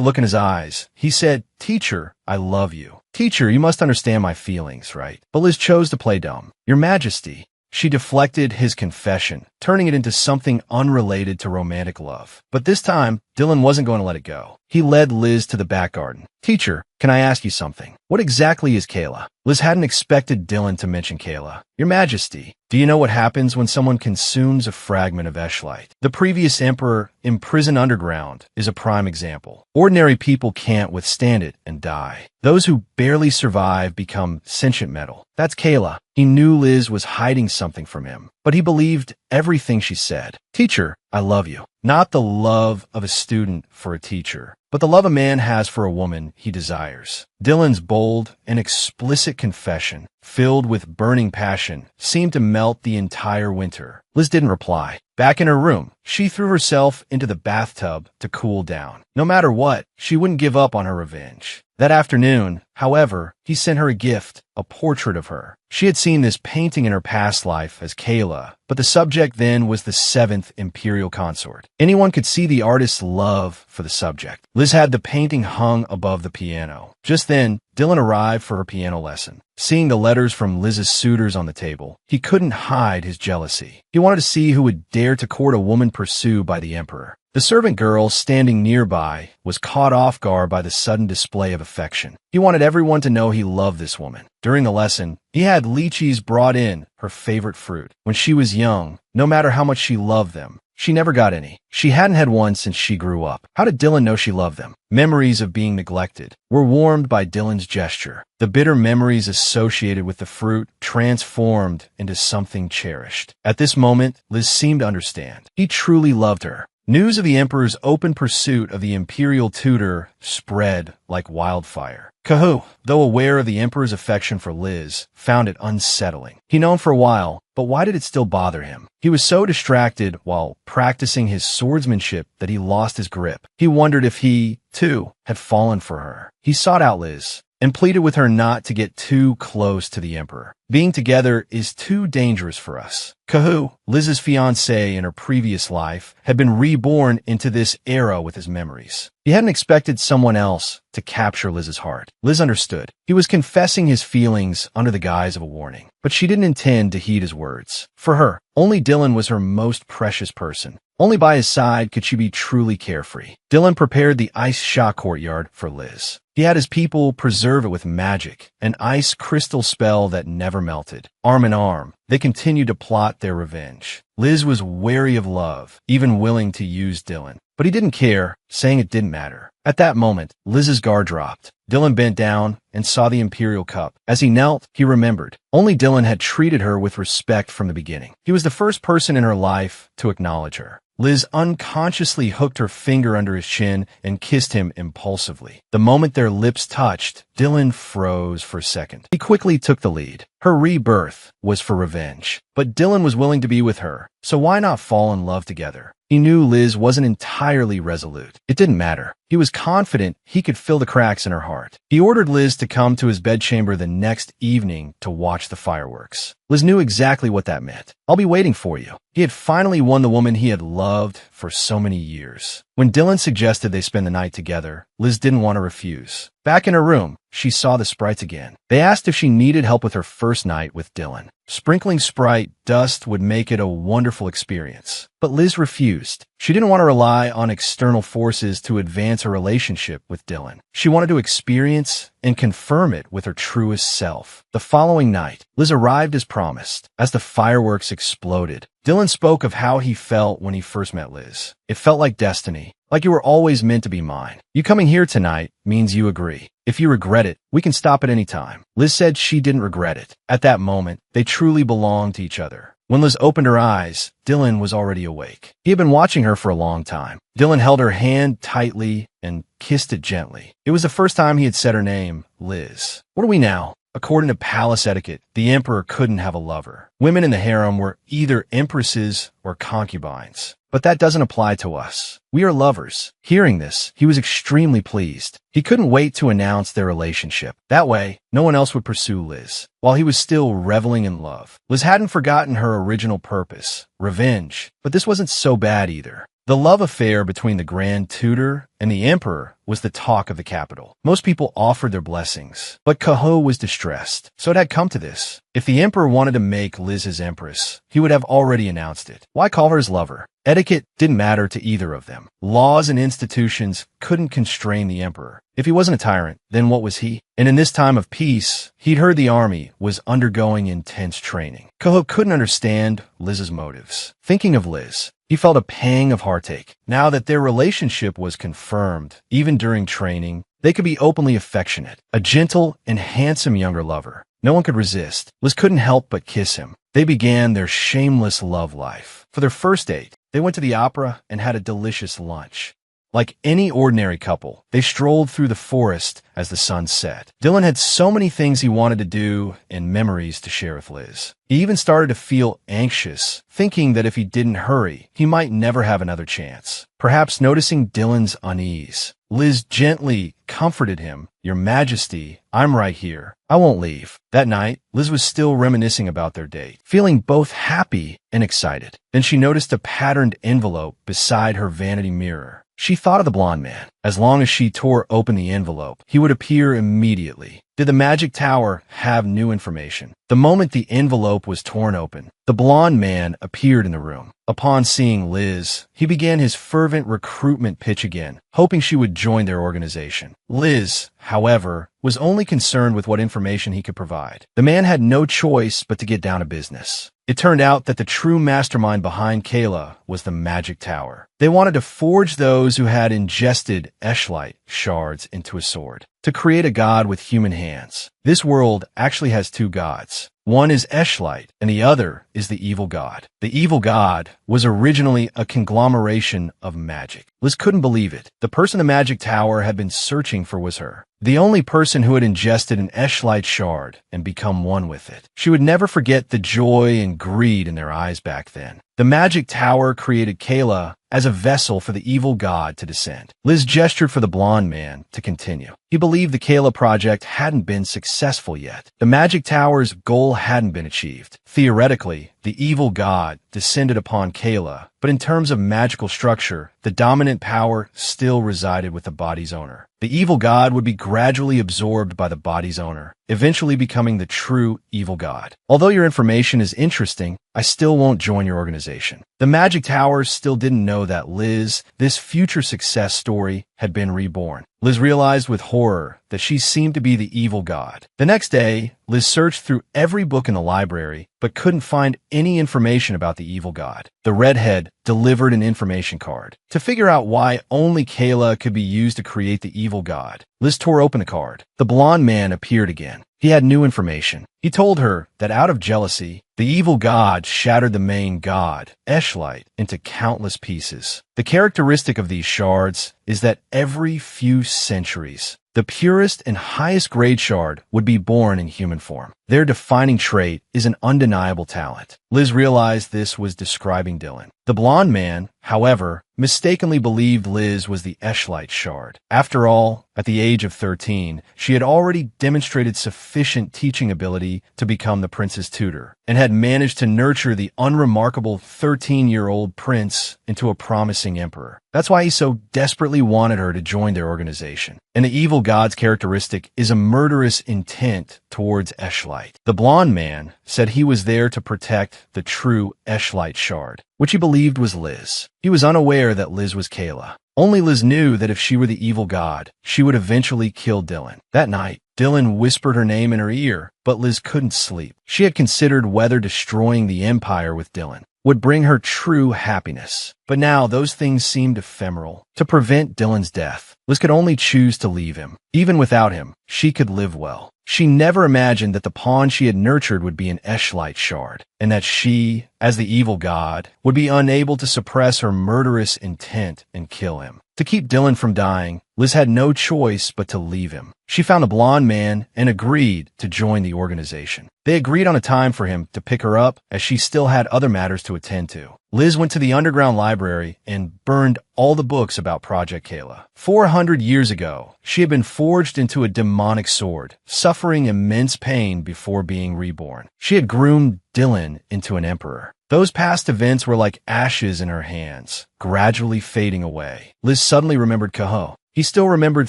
look in his eyes, he said, "Teacher, I love you. Teacher, you must understand my feelings, right?" But Liz chose to play dumb. "Your Majesty." She deflected his confession, turning it into something unrelated to romantic love. But this time, Dylan wasn't going to let it go. He led Liz to the back garden. "Teacher, can I ask you something? What exactly is Kayla?" Liz hadn't expected Dylan to mention Kayla. "Your Majesty, do you know what happens when someone consumes a fragment of Eshlight? The previous emperor, imprisoned underground, is a prime example. Ordinary people can't withstand it and die. Those who barely survive become sentient metal. That's Kayla." He knew Liz was hiding something from him, but he believed everything she said. "Teacher, I love you." Not the love of a student for a teacher, but the love a man has for a woman he desires. Dylan's bold and explicit confession, filled with burning passion, seemed to melt the entire winter. Liz didn't reply. Back in her room, she threw herself into the bathtub to cool down. No matter what, she wouldn't give up on her revenge. That afternoon, however, he sent her a gift, a portrait of her. She had seen this painting in her past life as Kayla, but the subject then was the 7th imperial consort. Anyone could see the artist's love for the subject. Liz had the painting hung above the piano. Just then, Dylan arrived for her piano lesson. Seeing the letters from Liz's suitors on the table, he couldn't hide his jealousy. He wanted to see who would dare to court a woman pursued by the emperor. The servant girl standing nearby was caught off guard by the sudden display of affection. He wanted everyone to know he loved this woman. During the lesson, he had lychees brought in, her favorite fruit. When she was young, no matter how much she loved them, she never got any. She hadn't had one since she grew up. How did Dylan know she loved them? Memories of being neglected were warmed by Dylan's gesture. The bitter memories associated with the fruit transformed into something cherished. At this moment, Liz seemed to understand. He truly loved her. News of the emperor's open pursuit of the imperial tutor spread like wildfire. Kahu, though aware of the emperor's affection for Liz, found it unsettling. He'd known for a while, but why did it still bother him? He was so distracted while practicing his swordsmanship that he lost his grip. He wondered if he, too, had fallen for her. He sought out Liz and pleaded with her not to get too close to the emperor. Being together is too dangerous for us. Kahu, Liz's fiancé in her previous life, had been reborn into this era with his memories. He hadn't expected someone else to capture Liz's heart. Liz understood. He was confessing his feelings under the guise of a warning, but she didn't intend to heed his words. For her, only Dylan was her most precious person. Only by his side could she be truly carefree. Dylan prepared the ice shot courtyard for Liz. He had his people preserve it with magic, an ice crystal spell that never melted. Arm in arm, they continued to plot their revenge. Liz was wary of love, even willing to use Dylan. but he didn't care, saying it didn't matter. At that moment, Liz's guard dropped. Dylan bent down and saw the imperial cup. As he knelt, he remembered. Only Dylan had treated her with respect from the beginning. He was the first person in her life to acknowledge her. Liz unconsciously hooked her finger under his chin and kissed him impulsively. The moment their lips touched, Dylan froze for a second. He quickly took the lead. Her rebirth was for revenge, but Dylan was willing to be with her, so why not fall in love together? He knew Liz wasn't entirely resolute. It didn't matter. He was confident he could fill the cracks in her heart. He ordered Liz to come to his bedchamber the next evening to watch the fireworks. Liz knew exactly what that meant. "I'll be waiting for you." He had finally won the woman he had loved for so many years. When Dylan suggested they spend the night together, Liz didn't want to refuse. Back in her room, she saw the sprites again. They asked if she needed help with her first night with Dylan. Sprinkling sprite dust would make it a wonderful experience. But Liz refused. She didn't want to rely on external forces to advance her relationship with Dylan. She wanted to experience and confirm it with her truest self. The following night, Liz arrived as promised. As the fireworks exploded, Dylan spoke of how he felt when he first met Liz. "It felt like destiny, like you were always meant to be mine. You coming here tonight means you agree. If you regret it, we can stop at any time." Liz said she didn't regret it. At that moment, they truly belonged to each other. When Liz opened her eyes, Dylan was already awake. He had been watching her for a long time. Dylan held her hand tightly and kissed it gently. It was the first time he had said her name, Liz. "What are we now?" According to palace etiquette, the emperor couldn't have a lover. Women in the harem were either empresses or concubines. But that doesn't apply to us. We are lovers. Hearing this, he was extremely pleased. He couldn't wait to announce their relationship. That way, no one else would pursue Liz, while he was still reveling in love. Liz hadn't forgotten her original purpose, revenge, but this wasn't so bad either. The love affair between the Grand Tutor and the Emperor was the talk of the capital. Most people offered their blessings, but Kaho was distressed, so it had come to this. If the Emperor wanted to make Liz his Empress, he would have already announced it. Why call her his lover? Etiquette didn't matter to either of them. Laws and institutions couldn't constrain the Emperor. If he wasn't a tyrant, then what was he? And in this time of peace, he'd heard the army was undergoing intense training. Kaho couldn't understand Liz's motives. Thinking of Liz, he felt a pang of heartache. Now that their relationship was confirmed, even during training, they could be openly affectionate. A gentle and handsome younger lover. No one could resist. Liz couldn't help but kiss him. They began their shameless love life. For their first date, they went to the opera and had a delicious lunch. Like any ordinary couple, they strolled through the forest as the sun set. Dylan had so many things he wanted to do and memories to share with Liz. He even started to feel anxious, thinking that if he didn't hurry, he might never have another chance. Perhaps noticing Dylan's unease, Liz gently comforted him. "Your Majesty, I'm right here. I won't leave." That night, Liz was still reminiscing about their date, feeling both happy and excited. Then she noticed a patterned envelope beside her vanity mirror. She thought of the blonde man. As long as she tore open the envelope, he would appear immediately. Did the magic tower have new information? The moment the envelope was torn open, the blonde man appeared in the room. Upon seeing Liz, he began his fervent recruitment pitch again, hoping she would join their organization. Liz, however, was only concerned with what information he could provide. The man had no choice but to get down to business. It turned out that the true mastermind behind Kayla was the magic tower. They wanted to forge those who had ingested Eshlight shards into a sword, to create a god with human hands. This world actually has two gods. One is Eshlight, and the other is the evil god. The evil god was originally a conglomeration of magic. Liz couldn't believe it. The person the magic tower had been searching for was her. The only person who had ingested an Eshlight shard and become one with it. She would never forget the joy and greed in their eyes back then. The magic tower created Kayla as a vessel for the evil god to descend. Liz gestured for the blonde man to continue. He believed the Kayla project hadn't been successful yet. The magic tower's goal hadn't been achieved. Theoretically, the evil god descended upon Kayla, but in terms of magical structure, the dominant power still resided with the body's owner. The evil god would be gradually absorbed by the body's owner, eventually becoming the true evil god. Although your information is interesting, I still won't join your organization. The Magic Tower still didn't know that Liz, this future success story, had been reborn. Liz realized with horror that she seemed to be the evil god. The next day, Liz searched through every book in the library, but couldn't find any information about the evil god. The redhead delivered an information card. To figure out why only Kayla could be used to create the evil god, Liz tore open the card. The blonde man appeared again. He had new information. He told her that out of jealousy, the evil god shattered the main god, Eshlight, into countless pieces. The characteristic of these shards is that every few centuries, the purest and highest grade shard would be born in human form. Their defining trait is an undeniable talent. Liz realized this was describing Dylan. The blonde man, however, mistakenly believed Liz was the Eshlight shard. After all, at the age of 13, she had already demonstrated sufficient teaching ability to become the prince's tutor, and had managed to nurture the unremarkable 13-year-old prince into a promising emperor. That's why he so desperately wanted her to join their organization. And the evil god's characteristic is a murderous intent towards Eshlight. The blonde man said he was there to protect the true Eshlight shard, which he believed was Liz. He was unaware that Liz was Kayla. Only Liz knew that if she were the evil god, she would eventually kill Dylan. That night, Dylan whispered her name in her ear, but Liz couldn't sleep. She had considered whether destroying the Empire with Dylan would bring her true happiness. But now those things seemed ephemeral. To prevent Dylan's death, Liz could only choose to leave him. Even without him, she could live well. She never imagined that the pawn she had nurtured would be an Eshlight shard, and that she, as the evil god, would be unable to suppress her murderous intent and kill him. To keep Dylan from dying, Liz had no choice but to leave him. She found a blonde man and agreed to join the organization. They agreed on a time for him to pick her up, as she still had other matters to attend to. Liz went to the underground library and burned all the books about Project Kayla. 400 years ago, she had been forged into a demonic sword, suffering immense pain before being reborn. She had groomed Dylan into an emperor. Those past events were like ashes in her hands, gradually fading away. Liz suddenly remembered Kaho. He still remembered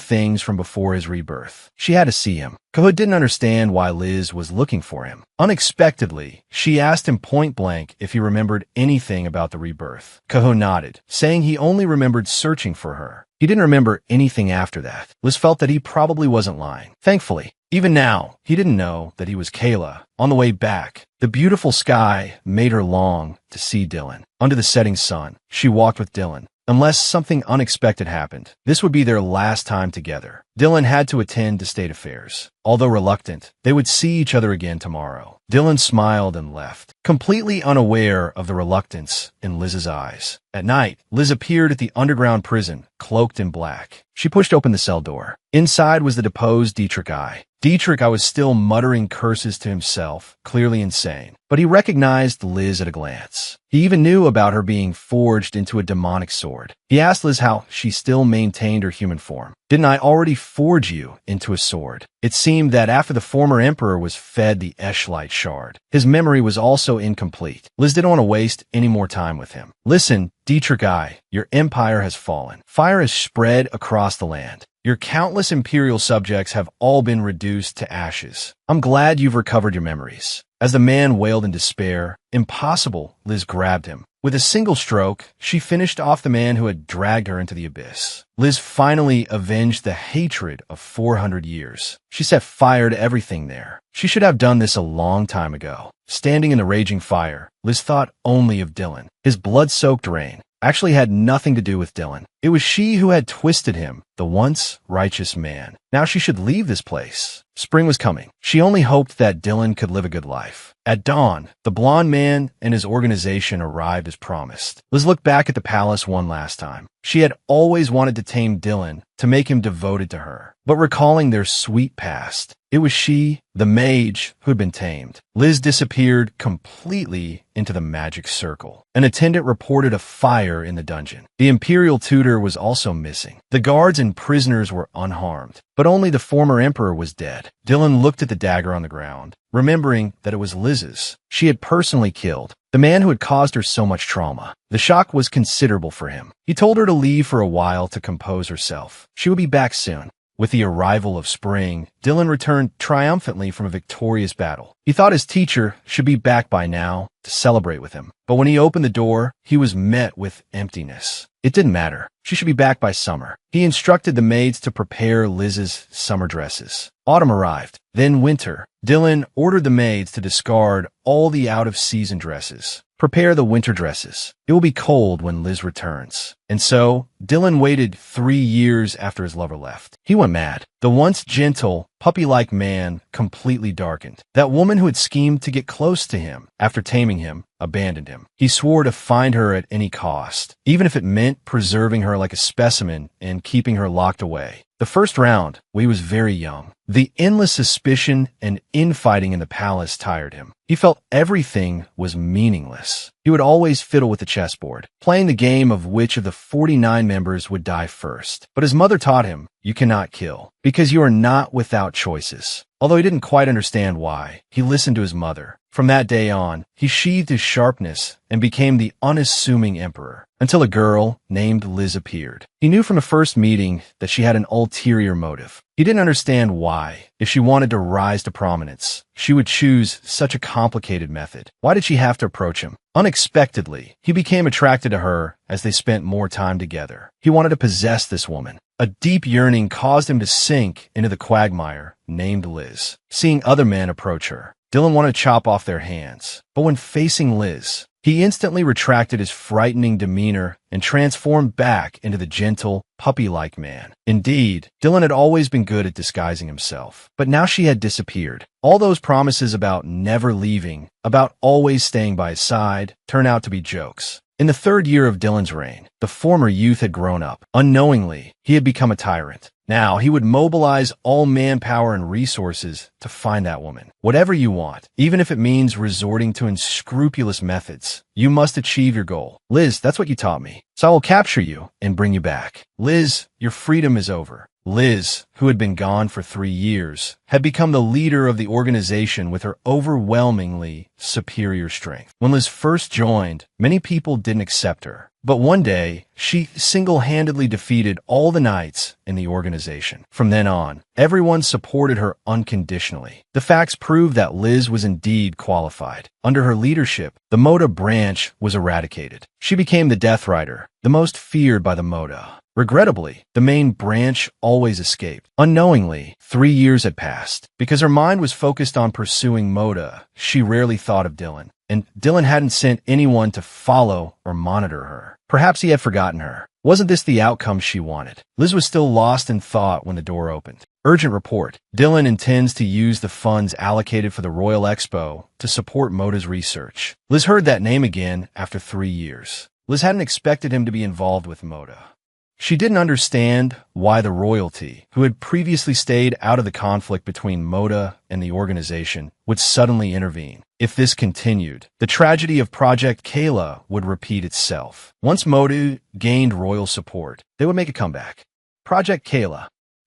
things from before his rebirth. She had to see him. Kaho didn't understand why Liz was looking for him. Unexpectedly, she asked him point blank if he remembered anything about the rebirth. Kaho nodded, saying he only remembered searching for her. He didn't remember anything after that. Liz felt that he probably wasn't lying. Thankfully, even now, he didn't know that he was Kayla. On the way back, the beautiful sky made her long to see Dylan. Under the setting sun, she walked with Dylan. Unless something unexpected happened, this would be their last time together. Dylan had to attend to state affairs. Although reluctant, they would see each other again tomorrow. Dylan smiled and left, completely unaware of the reluctance in Liz's eyes. At night, Liz appeared at the underground prison, cloaked in black. She pushed open the cell door. Inside was the deposed Dietrich I. Dietrich I was still muttering curses to himself, clearly insane. But he recognized Liz at a glance. He even knew about her being forged into a demonic sword. He asked Liz how she still maintained her human form. "Didn't I already forge you into a sword?" It seemed that after the former emperor was fed the Eshlight shard, his memory was also incomplete. Liz didn't want to waste any more time with him. "Listen, Dietrich I, your empire has fallen. Fire has spread across the land. Your countless imperial subjects have all been reduced to ashes. I'm glad you've recovered your memories." As the man wailed in despair, "Impossible," Liz grabbed him. With a single stroke, she finished off the man who had dragged her into the abyss. Liz finally avenged the hatred of 400 years. She set fire to everything there. She should have done this a long time ago. Standing in the raging fire, Liz thought only of Dylan. His blood-soaked reign actually had nothing to do with Dylan. It was she who had twisted him, the once righteous man. Now she should leave this place. Spring was coming. She only hoped that Dylan could live a good life. At dawn, the blonde man and his organization arrived as promised. Liz looked back at the palace one last time. She had always wanted to tame Dylan, to make him devoted to her. But recalling their sweet past, it was she, the mage, who had been tamed. Liz disappeared completely into the magic circle. An attendant reported a fire in the dungeon. The imperial tutor was also missing. The guards and prisoners were unharmed, but only the former emperor was dead. Dylan looked at the dagger on the ground, remembering that it was Liz's. She had personally killed the man who had caused her so much trauma. The shock was considerable for him. He told her to leave for a while to compose herself. She would be back soon. With the arrival of spring, Dylan returned triumphantly from a victorious battle. He thought his teacher should be back by now to celebrate with him. But when he opened the door, he was met with emptiness. It didn't matter. She should be back by summer. He instructed the maids to prepare Liz's summer dresses. Autumn arrived, then winter. Dylan ordered the maids to discard all the out-of-season dresses. Prepare the winter dresses. It will be cold when Liz returns. And so, Dylan waited 3 years after his lover left. He went mad. The once gentle, puppy-like man completely darkened. That woman who had schemed to get close to him after taming him abandoned him. He swore to find her at any cost, even if it meant preserving her like a specimen and keeping her locked away. The first round, he was very young. The endless suspicion and infighting in the palace tired him. He felt everything was meaningless. He would always fiddle with the chessboard, playing the game of which of the 49 members would die first. But his mother taught him, you cannot kill, because you are not without choices. Although he didn't quite understand why, he listened to his mother. From that day on, he sheathed his sharpness and became the unassuming emperor, until a girl named Liz appeared. He knew from the first meeting that she had an ulterior motive. He didn't understand why. If she wanted to rise to prominence, she would choose such a complicated method. Why did she have to approach him? Unexpectedly, he became attracted to her as they spent more time together. He wanted to possess this woman. A deep yearning caused him to sink into the quagmire named Liz. Seeing other men approach her, Dylan wanted to chop off their hands. But when facing Liz, he instantly retracted his frightening demeanor and transformed back into the gentle, puppy-like man. Indeed, Dylan had always been good at disguising himself. But now she had disappeared. All those promises about never leaving, about always staying by his side, turned out to be jokes. In the 3rd year of Dylan's reign, the former youth had grown up. Unknowingly, he had become a tyrant. Now, he would mobilize all manpower and resources to find that woman. Whatever you want, even if it means resorting to unscrupulous methods, you must achieve your goal. Liz, that's what you taught me. So I will capture you and bring you back. Liz, your freedom is over. Liz, who had been gone for 3 years, had become the leader of the organization with her overwhelmingly superior strength. When Liz first joined, many people didn't accept her. But one day, she single-handedly defeated all the knights in the organization. From then on, everyone supported her unconditionally. The facts proved that Liz was indeed qualified. Under her leadership, the Moda branch was eradicated. She became the Death Rider, the most feared by the Moda. Regrettably, the main branch always escaped. Unknowingly, 3 years had passed. Because her mind was focused on pursuing Moda, she rarely thought of Dylan. And Dylan hadn't sent anyone to follow or monitor her. Perhaps he had forgotten her. Wasn't this the outcome she wanted? Liz was still lost in thought when the door opened. Urgent report. Dylan intends to use the funds allocated for the Royal Expo to support Moda's research. Liz heard that name again after 3 years. Liz hadn't expected him to be involved with Moda. She didn't understand why the royalty, who had previously stayed out of the conflict between Moda and the organization, would suddenly intervene. If this continued, the tragedy of Project Kayla would repeat itself. Once Moda gained royal support, they would make a comeback. Project Kayla.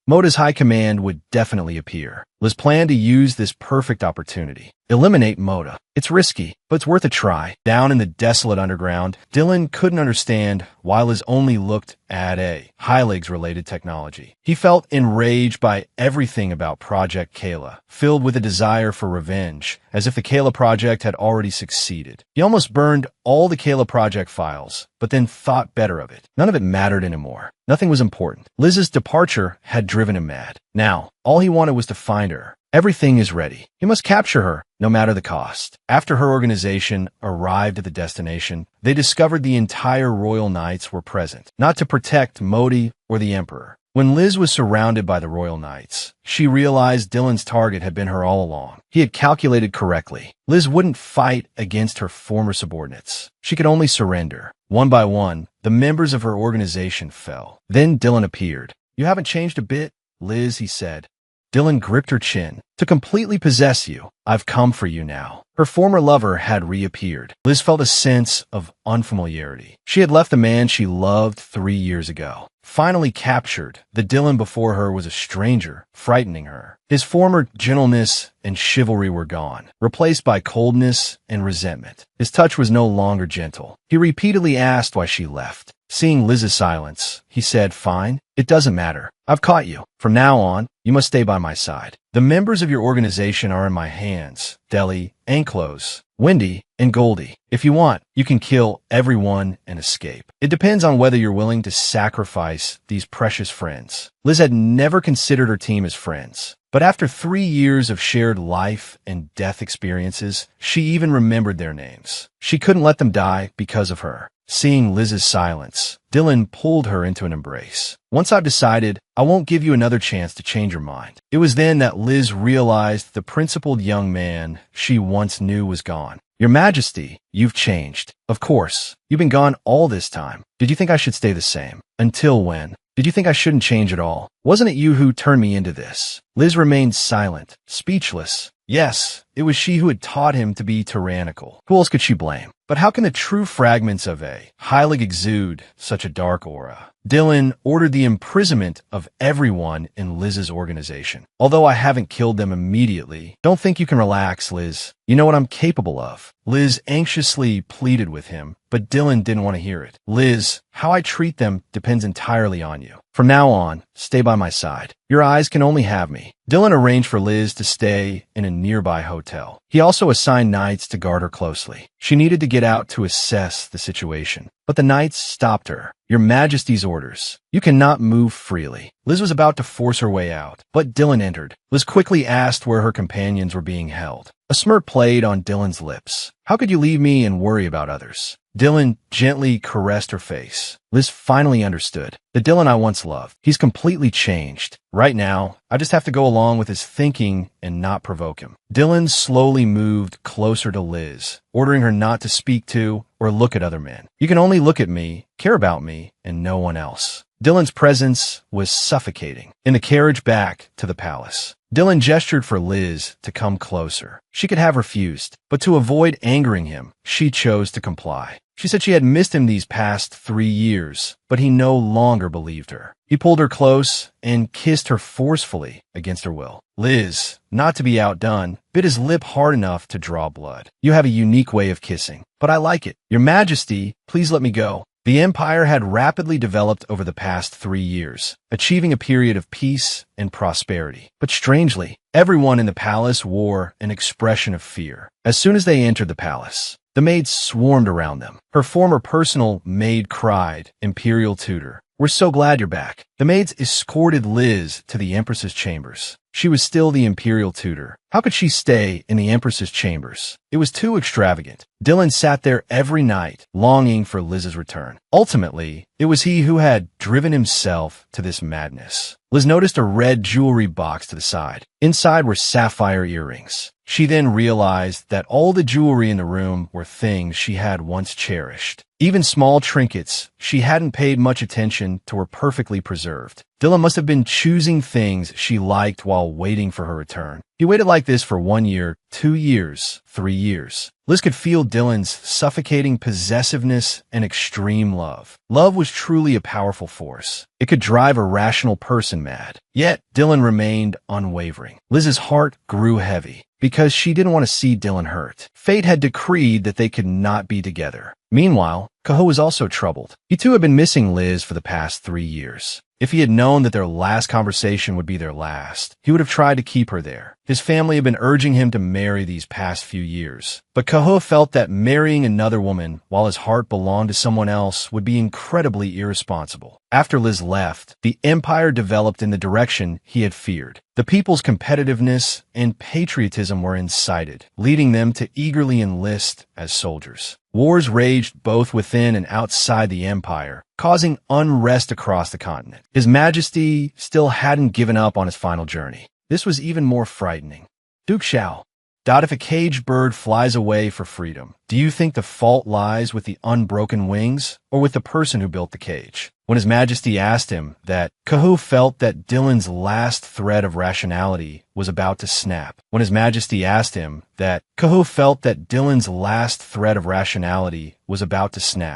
Moda's high command would definitely appear. Liz planned to use this perfect opportunity. Eliminate Moda. It's risky, but it's worth a try. Down in the desolate underground, Dylan couldn't understand why Liz only looked at a Hyligs-related technology. He felt enraged by everything about Project Kayla, filled with a desire for revenge, as if the Kayla project had already succeeded. He almost burned all the Kayla project files, but then thought better of it. None of it mattered anymore. Nothing was important. Liz's departure had driven him mad. Now, all he wanted was to find her. Everything is ready. He must capture her, no matter the cost. After her organization arrived at the destination, they discovered the entire royal knights were present, not to protect Modi or the emperor. When Liz was surrounded by the royal knights, she realized Dylan's target had been her all along. He had calculated correctly. Liz wouldn't fight against her former subordinates. She could only surrender. One by one, the members of her organization fell. Then Dylan appeared. "You haven't changed a bit, Liz," he said. Dylan gripped her chin. "To completely possess you, I've come for you now." Her former lover had reappeared. Liz felt a sense of unfamiliarity. She had left the man she loved 3 years ago. Finally captured, the Dylan before her was a stranger, frightening her. His former gentleness and chivalry were gone, replaced by coldness and resentment. His touch was no longer gentle. He repeatedly asked why she left. Seeing Liz's silence, he said, "Fine, it doesn't matter. I've caught you. From now on, you must stay by my side. The members of your organization are in my hands, Deli, Anklos. Wendy, And Goldie, if you want, you can kill everyone and escape. It depends on whether you're willing to sacrifice these precious friends. Liz had never considered her team as friends. But after 3 years of shared life and death experiences, she even remembered their names. She couldn't let them die because of her. Seeing Liz's silence, Dylan pulled her into an embrace. Once I've decided, I won't give you another chance to change your mind. It was then that Liz realized the principled young man she once knew was gone. Your Majesty, you've changed. Of course, you've been gone all this time. Did you think I should stay the same? Until when? Did you think I shouldn't change at all? Wasn't it you who turned me into this? Liz remained silent, speechless. Yes, it was she who had taught him to be tyrannical. Who else could she blame? But how can the true fragments of a Heilig exude such a dark aura? Dylan ordered the imprisonment of everyone in Liz's organization. Although I haven't killed them immediately, don't think you can relax, Liz. You know what I'm capable of. Liz anxiously pleaded with him, but Dylan didn't want to hear it. Liz, how I treat them depends entirely on you. From now on, stay by my side. Your eyes can only have me. Dylan arranged for Liz to stay in a nearby hotel. He also assigned knights to guard her closely. She needed to get out to assess the situation, but the knights stopped her. Your Majesty's orders. You cannot move freely. Liz was about to force her way out, but Dylan entered. Liz quickly asked where her companions were being held. A smirk played on Dylan's lips. How could you leave me and worry about others? Dylan gently caressed her face. Liz finally understood. The Dylan I once loved. He's completely changed. Right now, I just have to go along with his thinking and not provoke him. Dylan slowly moved closer to Liz, ordering her not to speak to or look at other men. You can only look at me, care about me, and no one else. Dylan's presence was suffocating. In the carriage back to the palace, Dylan gestured for Liz to come closer. She could have refused, but to avoid angering him, she chose to comply. She said she had missed him these past 3 years, but he no longer believed her. He pulled her close and kissed her forcefully against her will. Liz, not to be outdone, bit his lip hard enough to draw blood. You have a unique way of kissing, but I like it. Your Majesty, please let me go. The empire had rapidly developed over the past 3 years, achieving a period of peace and prosperity. But strangely, everyone in the palace wore an expression of fear. As soon as they entered the palace, the maids swarmed around them. Her former personal maid cried, "Imperial tutor, we're so glad you're back." The maids escorted Liz to the Empress's chambers. She was still the imperial tutor. How could she stay in the Empress's chambers? It was too extravagant. Dylan sat there every night, longing for Liz's return. Ultimately, it was he who had driven himself to this madness. Liz noticed a red jewelry box to the side. Inside were sapphire earrings. She then realized that all the jewelry in the room were things she had once cherished. Even small trinkets she hadn't paid much attention to were perfectly preserved. Dylan must have been choosing things she liked while waiting for her return. He waited like this for 1 year, 2 years, 3 years. Liz could feel Dylan's suffocating possessiveness and extreme love. Love was truly a powerful force. It could drive a rational person mad. Yet, Dylan remained unwavering. Liz's heart grew heavy because she didn't want to see Dylan hurt. Fate had decreed that they could not be together. Meanwhile, Cahoe was also troubled. He too had been missing Liz for the past 3 years. If he had known that their last conversation would be their last, he would have tried to keep her there. His family had been urging him to marry these past few years. But Cahoe felt that marrying another woman while his heart belonged to someone else would be incredibly irresponsible. After Liz left, the empire developed in the direction he had feared. The people's competitiveness and patriotism were incited, leading them to eagerly enlist as soldiers. Wars raged both within and outside the empire, causing unrest across the continent. His Majesty still hadn't given up on his final journey. This was even more frightening. Duke Xiao, if a caged bird flies away for freedom, do you think the fault lies with the unbroken wings or with the person who built the cage? When His Majesty asked him that, Cahoe felt that Dylan's last thread of rationality was about to snap. When His Majesty asked him that, Cahoe felt that Dylan's last thread of rationality was about to snap.